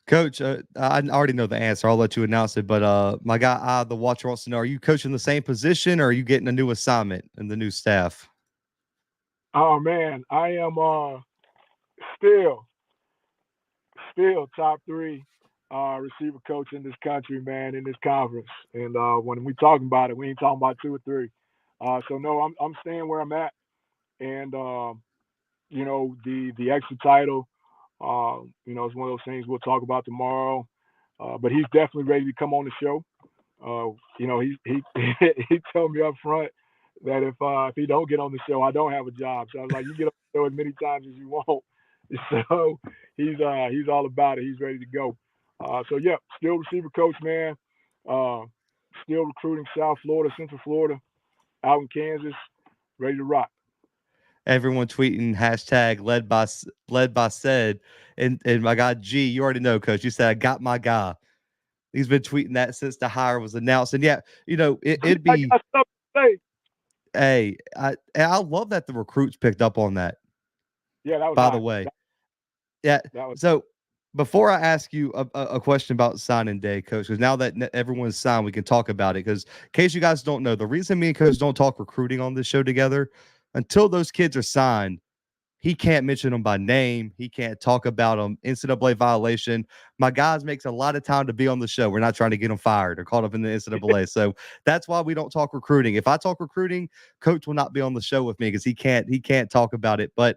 Coach, I already know the answer. I'll let you announce it. But my guy, the watcher wants to know: are you coaching the same position, or are you getting a new assignment in the new staff? Oh man, I am still top three receiver coach in this country, man, in this conference. And when we talking about it, we ain't talking about two or three. So no, I'm staying where I'm at, and the extra title, it's one of those things we'll talk about tomorrow. But he's definitely ready to come on the show. He he told me up front that if he don't get on the show, I don't have a job. So I was like, you get on the show as many times as you want. So he's all about it. He's ready to go. So yeah, still receiver coach, man. Uh, Still recruiting South Florida, Central Florida, out in Kansas, ready to rock. Everyone tweeting hashtag led by said, and my guy G. You already know, Coach. You said I got my guy. He's been tweeting that since the hire was announced, and yeah, it'd I be. got stuff to say. Hey, I love that the recruits picked up on that. Yeah, that was By the hot. way, yeah. That was So before I ask you a question about signing day, Coach, because now that everyone's signed, we can talk about it. Because in case you guys don't know, the reason me and Coach don't talk recruiting on this show together until those kids are signed, he can't mention them by name. He can't talk about them. NCAA violation. My guys makes a lot of time to be on the show. We're not trying to get them fired or caught up in the NCAA. So that's why we don't talk recruiting. If I talk recruiting, Coach will not be on the show with me because he can't talk about it. But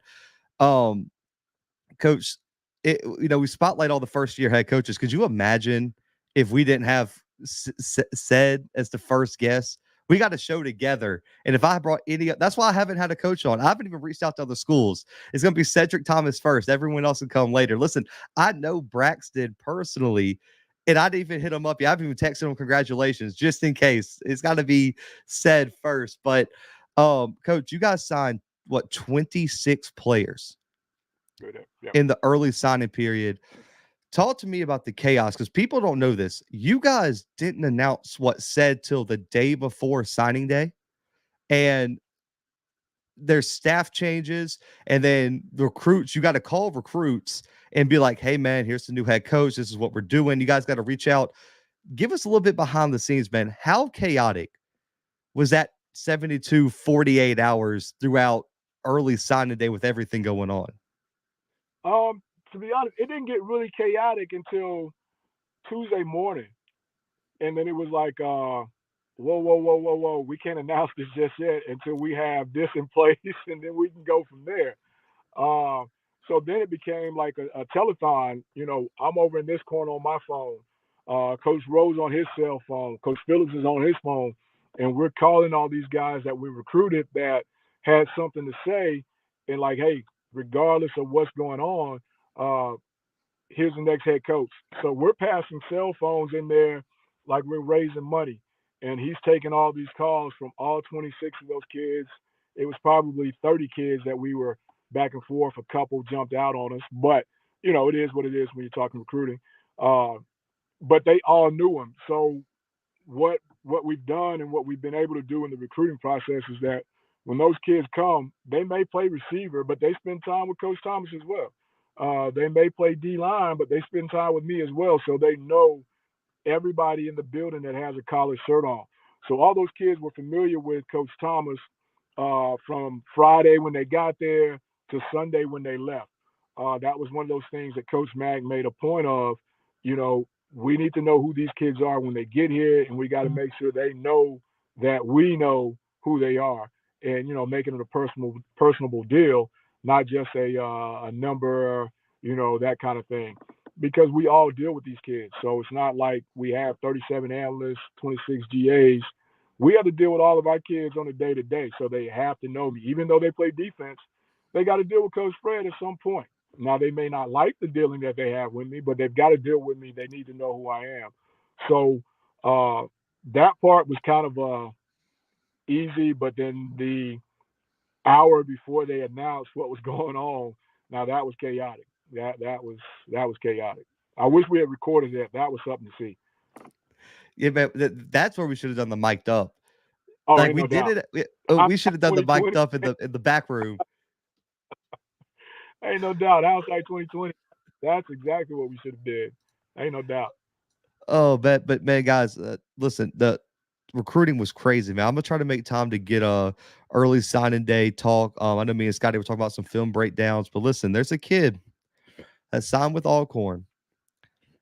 um, Coach, we spotlight all the first year head coaches. Could you imagine if we didn't have said as the first guest, we got a show together. And if I brought that's why I haven't had a coach on. I haven't even reached out to other schools. It's going to be Cedric Thomas first. Everyone else will come later. Listen, I know Braxton personally, and I didn't even hit him up yet. I've even texted him congratulations just in case. It's got to be said first. But, Coach, you guys signed, 26 players in the early signing period. Talk to me about the chaos, because people don't know this. You guys didn't announce what said till the day before signing day, and there's staff changes, and then recruits. You got to call recruits and be like, "Hey, man, here's the new head coach. This is what we're doing. You guys got to reach out." Give us a little bit behind the scenes, man. How chaotic was that 72, 48 hours throughout early signing day with everything going on? To be honest, it didn't get really chaotic until Tuesday morning. And then it was like, whoa. We can't announce this just yet until we have this in place, and then we can go from there. So then it became like a telethon. I'm over in this corner on my phone. Coach Rose on his cell phone. Coach Phillips is on his phone. And we're calling all these guys that we recruited that had something to say. And like, hey, regardless of what's going on, here's the next head coach. So we're passing cell phones in there like we're raising money. And he's taking all these calls from all 26 of those kids. It was probably 30 kids that we were back and forth. A couple jumped out on us. But, it is what it is when you're talking recruiting. But they all knew him. So what we've done and what we've been able to do in the recruiting process is that when those kids come, they may play receiver, but they spend time with Coach Thomas as well. They may play D-line, but they spend time with me as well. So they know everybody in the building that has a collared shirt on. So all those kids were familiar with Coach Thomas from Friday when they got there to Sunday when they left. That was one of those things that Coach Mag made a point of. We need to know who these kids are when they get here, and we got to make sure they know that we know who they are, and making it a personable deal, not just a number, that kind of thing, because we all deal with these kids. So it's not like we have 37 analysts, 26 GAs. We have to deal with all of our kids on a day-to-day, so they have to know me. Even though they play defense, they got to deal with Coach Fred at some point. Now, they may not like the dealing that they have with me, but they've got to deal with me. They need to know who I am. So that part was kind of easy, but then the hour before they announced what was going on, now that was chaotic. That was chaotic. I wish we had recorded that. That was something to see. Yeah, but that's where we should have done the mic'd up. Oh, like we no did doubt. we should have done the mic'd up in the back room. Ain't no doubt. Hindsight 2020. That's exactly what we should have did. Ain't no doubt. Oh, but man, guys, listen, the recruiting was crazy, man. I'm gonna try to make time to get a early signing day talk. I know me and Scotty were talking about some film breakdowns, but listen, there's a kid that signed with Alcorn.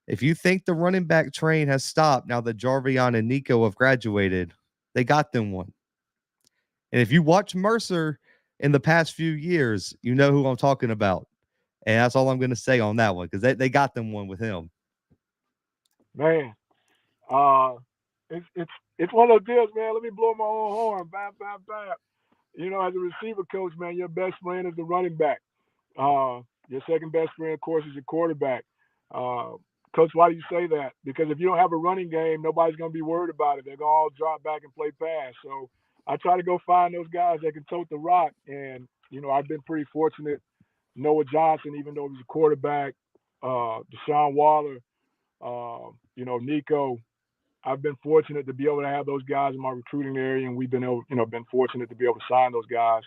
If you think the running back train has stopped now that Jarvion and Nico have graduated, they got them one. And if you watch Mercer in the past few years, you know who I'm talking about. And that's all I'm going to say on that one, because they got them one with him. Man, it's one of those deals, man. Let me blow my own horn. Bam, bam, bam. As a receiver coach, man, your best friend is the running back. Your second best friend, of course, is your quarterback. Coach, why do you say that? Because if you don't have a running game, nobody's going to be worried about it. They're going to all drop back and play pass. So I try to go find those guys that can tote the rock. And, I've been pretty fortunate. Noah Johnson, even though he was a quarterback, Deshaun Waller, Nico, I've been fortunate to be able to have those guys in my recruiting area, and we've been able, been fortunate to be able to sign those guys.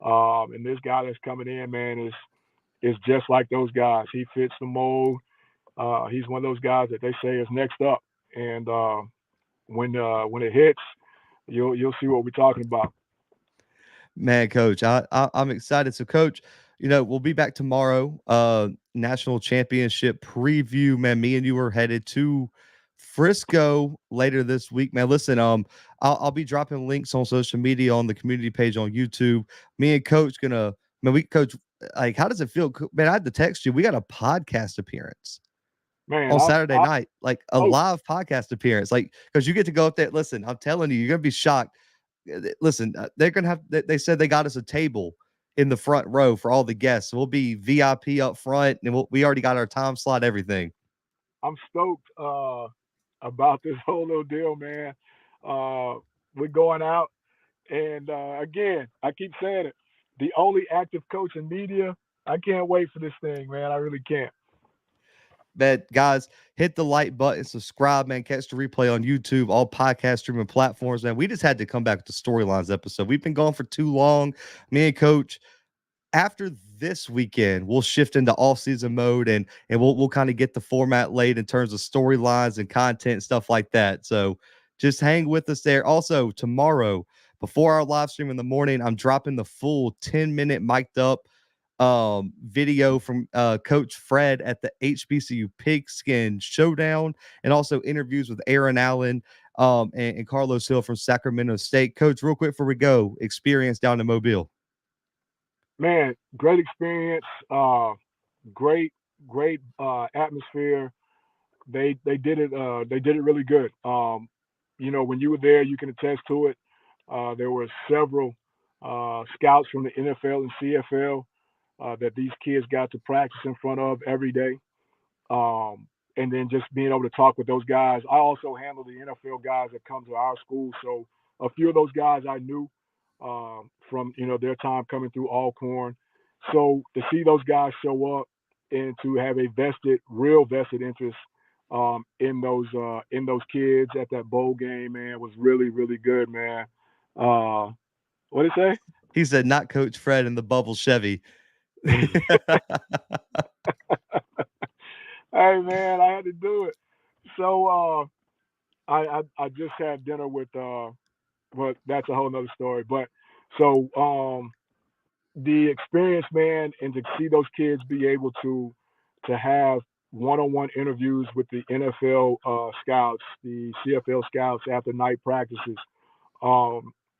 And this guy that's coming in, man, is just like those guys. He fits the mold. He's one of those guys that they say is next up. And when it hits, you'll see what we're talking about. Man, Coach, I'm excited. So, Coach, we'll be back tomorrow. National championship preview. Man, me and you are headed to Frisco later this week. Man, listen, I'll be dropping links on social media on the community page on YouTube. Me and Coach Coach, like, how does it feel? Man, I had to text you. We got a podcast appearance. Man, on Saturday night, like a oh, live podcast appearance, like because you get to go up there. Listen, I'm telling you, you're gonna be shocked. Listen, they're gonna have. They said they got us a table in the front row for all the guests. So we'll be VIP up front, and we already got our time slot, everything. I'm stoked about this whole little deal, man. We're going out, and again, I keep saying it. The only active coach in media. I can't wait for this thing, man. I really can't. But guys, hit the like button, subscribe, man. Catch the replay on YouTube, all podcast streaming platforms, man. We just had to come back with the storylines episode. We've been gone for too long. Me and Coach, after this weekend, we'll shift into off-season mode and we'll kind of get the format laid in terms of storylines and content and stuff like that. So just hang with us there. Also, tomorrow, before our live stream in the morning, I'm dropping the full 10-minute mic'd up video from Coach Fred at the HBCU Pigskin Showdown, and also interviews with Aaron Allen and Carlos Hill from Sacramento State. Coach, real quick before we go, experience down in Mobile. Man, great experience. Great, great atmosphere. They did it. They did it really good. When you were there, you can attest to it. There were several scouts from the NFL and CFL that these kids got to practice in front of every day. And then just being able to talk with those guys. I also handle the NFL guys that come to our school, so a few of those guys I knew from their time coming through Alcorn. So to see those guys show up and to have a real vested interest in those kids at that bowl game, man, was really, really good, man. What did he say? He said, "Not Coach Fred in the bubble Chevy." Hey man, I had to do it. So I just had dinner with but that's a whole nother story. But so the experience, man, and to see those kids be able to have one-on-one interviews with the NFL scouts, the CFL scouts after night practices,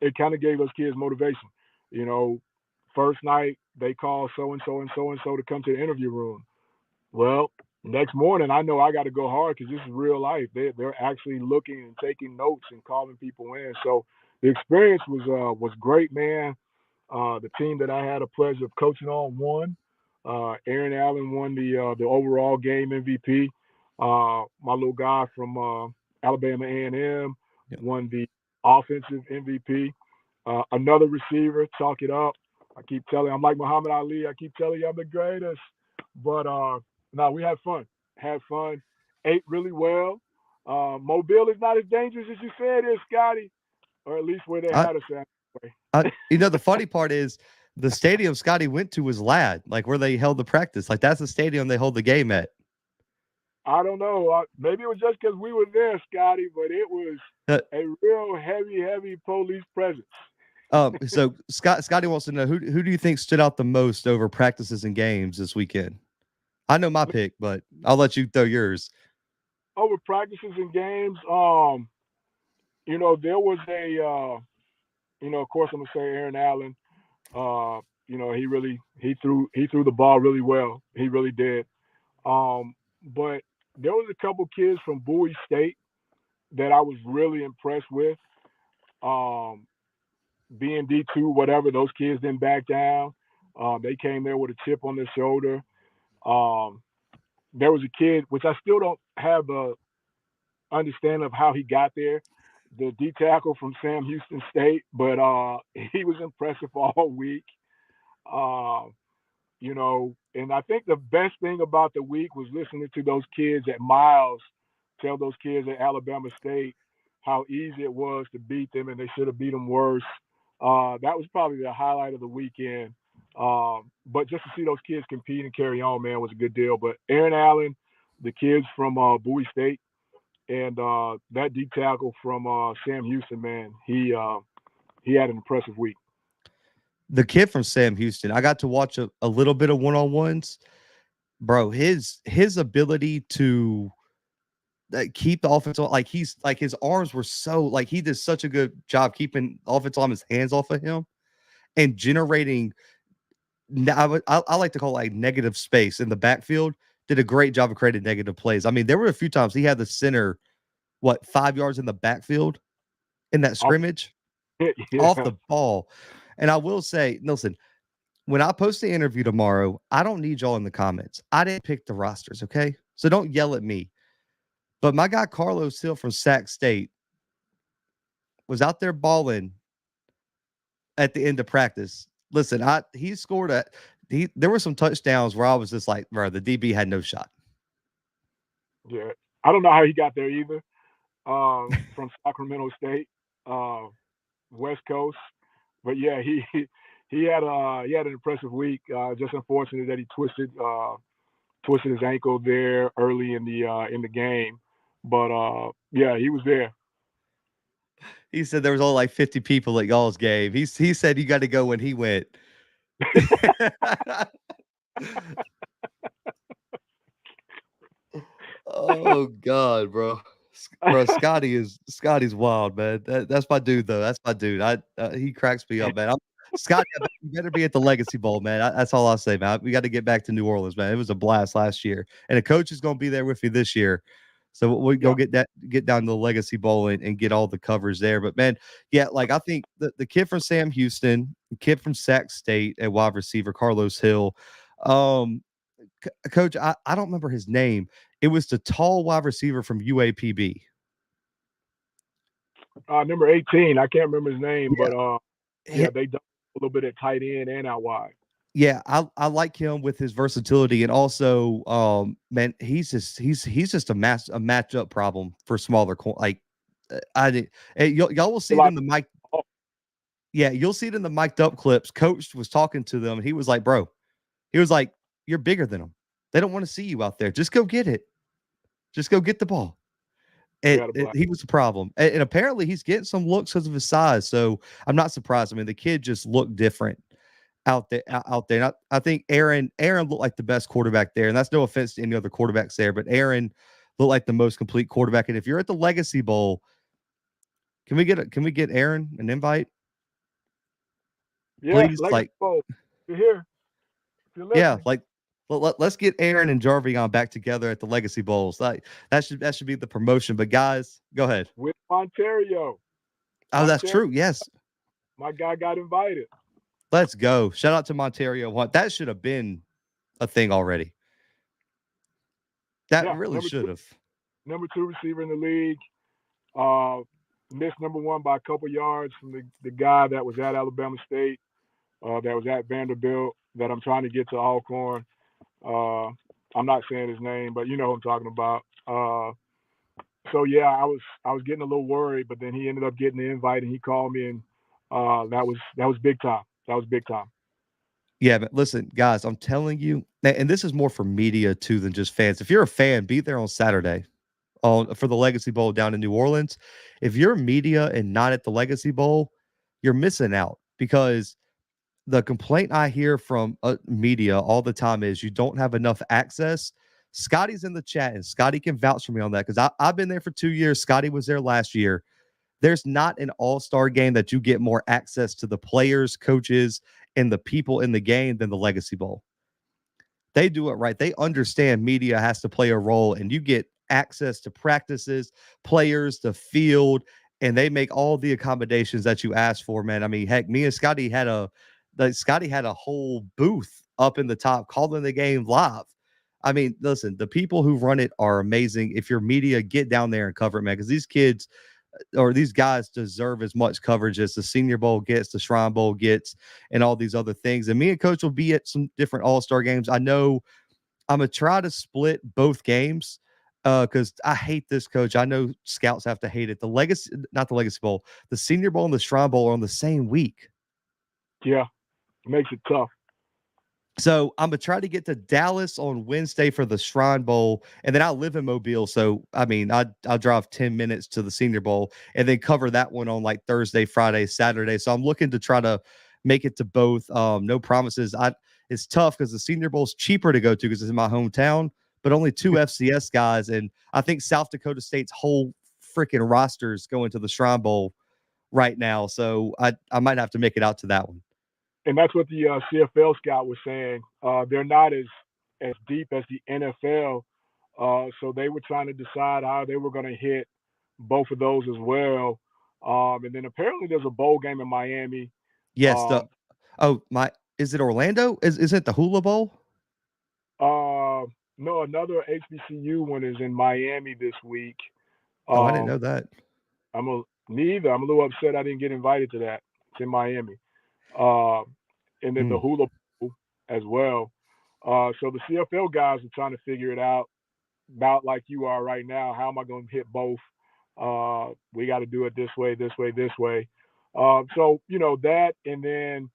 it kind of gave those kids motivation. First night they call so and so and so and so to come to the interview room. Well, next morning I know I got to go hard because this is real life. They're actually looking and taking notes and calling people in. So the experience was great, man. The team that I had a pleasure of coaching on won. Aaron Allen won the overall game MVP. My little guy from Alabama A&M won the offensive MVP. Another receiver, chalk it up. I keep telling, I'm like Muhammad Ali. I keep telling you I'm the greatest. But no, we had fun. Ate really well. Mobile is not as dangerous as you said it is, Scotty, or at least where they had us at. The funny part is the stadium Scotty went to was Ladd, like where they held the practice. Like that's the stadium they hold the game at. I don't know. Maybe it was just because we were there, Scotty, but it was a real heavy police presence. So Scotty wants to know who do you think stood out the most over practices and games this weekend? I know my pick, but I'll let you throw yours. Over practices and games, there was of course I'm gonna say Aaron Allen. He threw the ball really well. He really did. But there was a couple kids from Bowie State that I was really impressed with. Being D2, whatever, those kids didn't back down. They came there with a chip on their shoulder. There was a kid, which I still don't have a understanding of how he got there, the D tackle from Sam Houston State, but he was impressive all week. And I think the best thing about the week was listening to those kids at Miles tell those kids at Alabama State how easy it was to beat them and they should have beat them worse. That was probably the highlight of the weekend. But just to see those kids compete and carry on, man, was a good deal. But Aaron Allen, the kids from Bowie State, and that D tackle from Sam Houston, man, he had an impressive week. The kid from Sam Houston, I got to watch a little bit of one-on-ones. Bro, his ability to keep the offense on, like his arms were so, like he did such a good job keeping the offense on his hands off of him and generating, I like to call it like negative space in the backfield did a great job of creating negative plays. I mean, there were a few times he had the center, 5 yards in the backfield in that Off, scrimmage off yeah, the ball. And I will say, listen, when I post the interview tomorrow, I don't need y'all in the comments. I didn't pick the rosters, okay? So don't yell at me. But my guy Carlos Hill from Sac State was out there balling at the end of practice. Listen, he scored there were some touchdowns where I was just like, bro, the DB had no shot. yeah. I don't know how he got there either. From Sacramento State, West Coast, but yeah, he had an impressive week. Just unfortunate that he twisted his ankle there early in the game, but yeah, he was there. He said there was only like 50 people at y'all's game. He said you got to go when he went. Oh God, bro. Bro, Scotty's wild, man. That's my dude, though. That's my dude. He cracks me up, man. Scotty, you better be at the Legacy Bowl, man. That's all I'll say, man. We got to get back to New Orleans, man. It was a blast last year, and the coach is going to be there with you this year. So we go get down to the Legacy Bowl and get all the covers there. But man, yeah, like I think the kid from Sam Houston, the kid from Sac State at wide receiver, Carlos Hill. Coach, I don't remember his name. It was the tall wide receiver from UAPB. Number 18. I can't remember his name, Yeah. but they done a little bit at tight end and out wide. Yeah, I like him with his versatility, and also, man, he's just a matchup problem for smaller y'all will see it in the mic. Yeah, you'll see it in the mic'd up clips. Coach was talking to them, and he was like, "Bro," he was like, "You're bigger than them. They don't want to see you out there. Just go get it. Just go get the ball." He was a problem, and apparently he's getting some looks because of his size. So I'm not surprised. I mean, the kid just looked different out there. And I think Aaron looked like the best quarterback there, and that's no offense to any other quarterbacks there, but Aaron looked like the most complete quarterback. And if you're at the Legacy Bowl, can we get Aaron an invite? Yeah, please, Legacy Bowl. You're here. Yeah, like let's get Aaron and Jarvion back together at the Legacy Bowls. Like that should be the promotion. But guys, go ahead. With Ontario. Oh, that's true. Yes, my guy got invited. Let's go. Shout out to Montario. That should have been a thing already. That really should have. Number 2 receiver in the league. Missed number 1 by a couple yards from the guy that was at Alabama State, that was at Vanderbilt, that I'm trying to get to Alcorn. I'm not saying his name, but you know who I'm talking about. So yeah, I was getting a little worried, but then he ended up getting the invite and he called me, and that was big time. That was big time. Yeah, but listen, guys, I'm telling you, and this is more for media too than just fans. If you're a fan, be there on Saturday for the Legacy Bowl down in New Orleans. If you're media and not at the Legacy Bowl, you're missing out, because the complaint I hear from media all the time is you don't have enough access. Scotty's in the chat, and Scotty can vouch for me on that, because I've been there for 2 years. Scotty was there last year. There's not an all-star game that you get more access to the players, coaches, and the people in the game than the Legacy Bowl. They do it right. They understand media has to play a role, and you get access to practices, players, the field, and they make all the accommodations that you ask for, man. I mean, heck, me and Scotty had a whole booth up in the top calling the game live. I mean, listen, the people who run it are amazing. If you're media, get down there and cover it, man, because these kids or these guys deserve as much coverage as the Senior Bowl gets, the Shrine Bowl gets, and all these other things. And me and Coach will be at some different all-star games. I know I'm going to try to split both games because I hate this, Coach. I know scouts have to hate it. Not the Legacy Bowl, the Senior Bowl and the Shrine Bowl are on the same week. Yeah, it makes it tough. So I'm going to try to get to Dallas on Wednesday for the Shrine Bowl, and then I live in Mobile. So, I mean, I'll drive 10 minutes to the Senior Bowl and then cover that one on like Thursday, Friday, Saturday. So I'm looking to try to make it to both. No promises. It's tough because the Senior Bowl is cheaper to go to because it's in my hometown, but only 2 FCS guys. And I think South Dakota State's whole freaking rosters going to the Shrine Bowl right now. So I might have to make it out to that one. And that's what the CFL scout was saying. They're not as as deep as the NFL. So they were trying to decide how they were going to hit both of those as well. And then apparently there's a bowl game in Miami. Yes, Um, is it Orlando? Is it the Hula Bowl? no, another HBCU one is in Miami this week. Oh, I didn't know Um, that. neither. I'm a little upset I didn't get invited to that. It's in Miami. Uh, and then the Mm. Hula Bowl as well. So the CFL guys are trying to figure it out about like you are right now. How am I going to hit both? We got to do it this way, this way, this way. So that, and then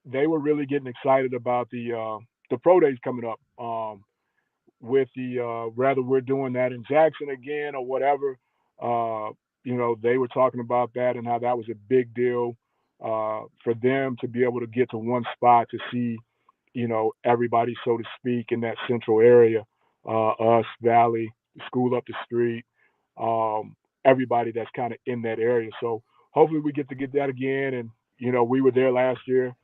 they were really getting excited about the pro days coming up. With the Whether we're doing that in Jackson again or whatever. They were talking about that and how that was a big deal for them to be able to get to one spot to see, everybody, so to speak, in that central area, us, Valley, the school up the street, everybody that's kind of in that area. So hopefully we get to get that again. And, we were there last year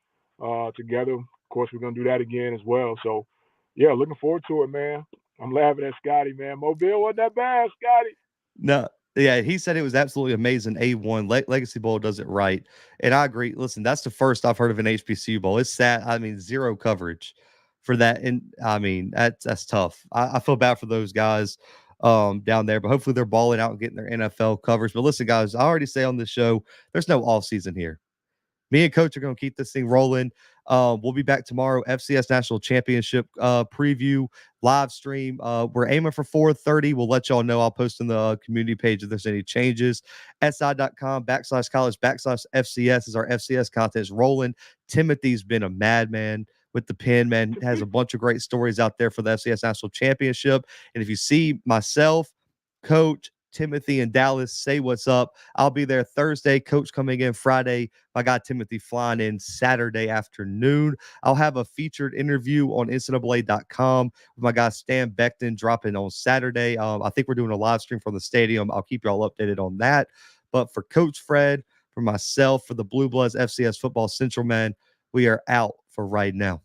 together. Of course, we're going to do that again as well. So, yeah, looking forward to it, man. I'm laughing at Scotty, man. Mobile wasn't that bad, Scotty. No, yeah, he said it was absolutely amazing. A1 Legacy Bowl does it right, and I agree. Listen, that's the first I've heard of an HBCU bowl. It's sad. I mean, zero coverage for that, and I mean that's tough. I feel bad for those guys down there, but hopefully they're balling out and getting their NFL coverage. But listen, guys, I already say on this show, there's no off season here. Me and Coach are going to keep this thing rolling. We'll be back tomorrow. FCS National Championship preview live stream. We're aiming for 4:30. We'll let y'all know. I'll post in the community page if there's any changes. si.com/college/FCS is our FCS content is rolling. Timothy's been a madman with the pen, man. Has a bunch of great stories out there for the FCS National Championship. And if you see myself, Coach, Timothy in Dallas, say what's up. I'll be there Thursday. Coach coming in Friday. My guy Timothy flying in Saturday afternoon. I'll have a featured interview on NCAA.com with my guy Stan Beckton dropping on Saturday. I think we're doing a live stream from the stadium. I'll keep y'all updated on that. But for Coach Fred, for myself, for the Blue Bloods FCS Football Central, man, we are out for right now.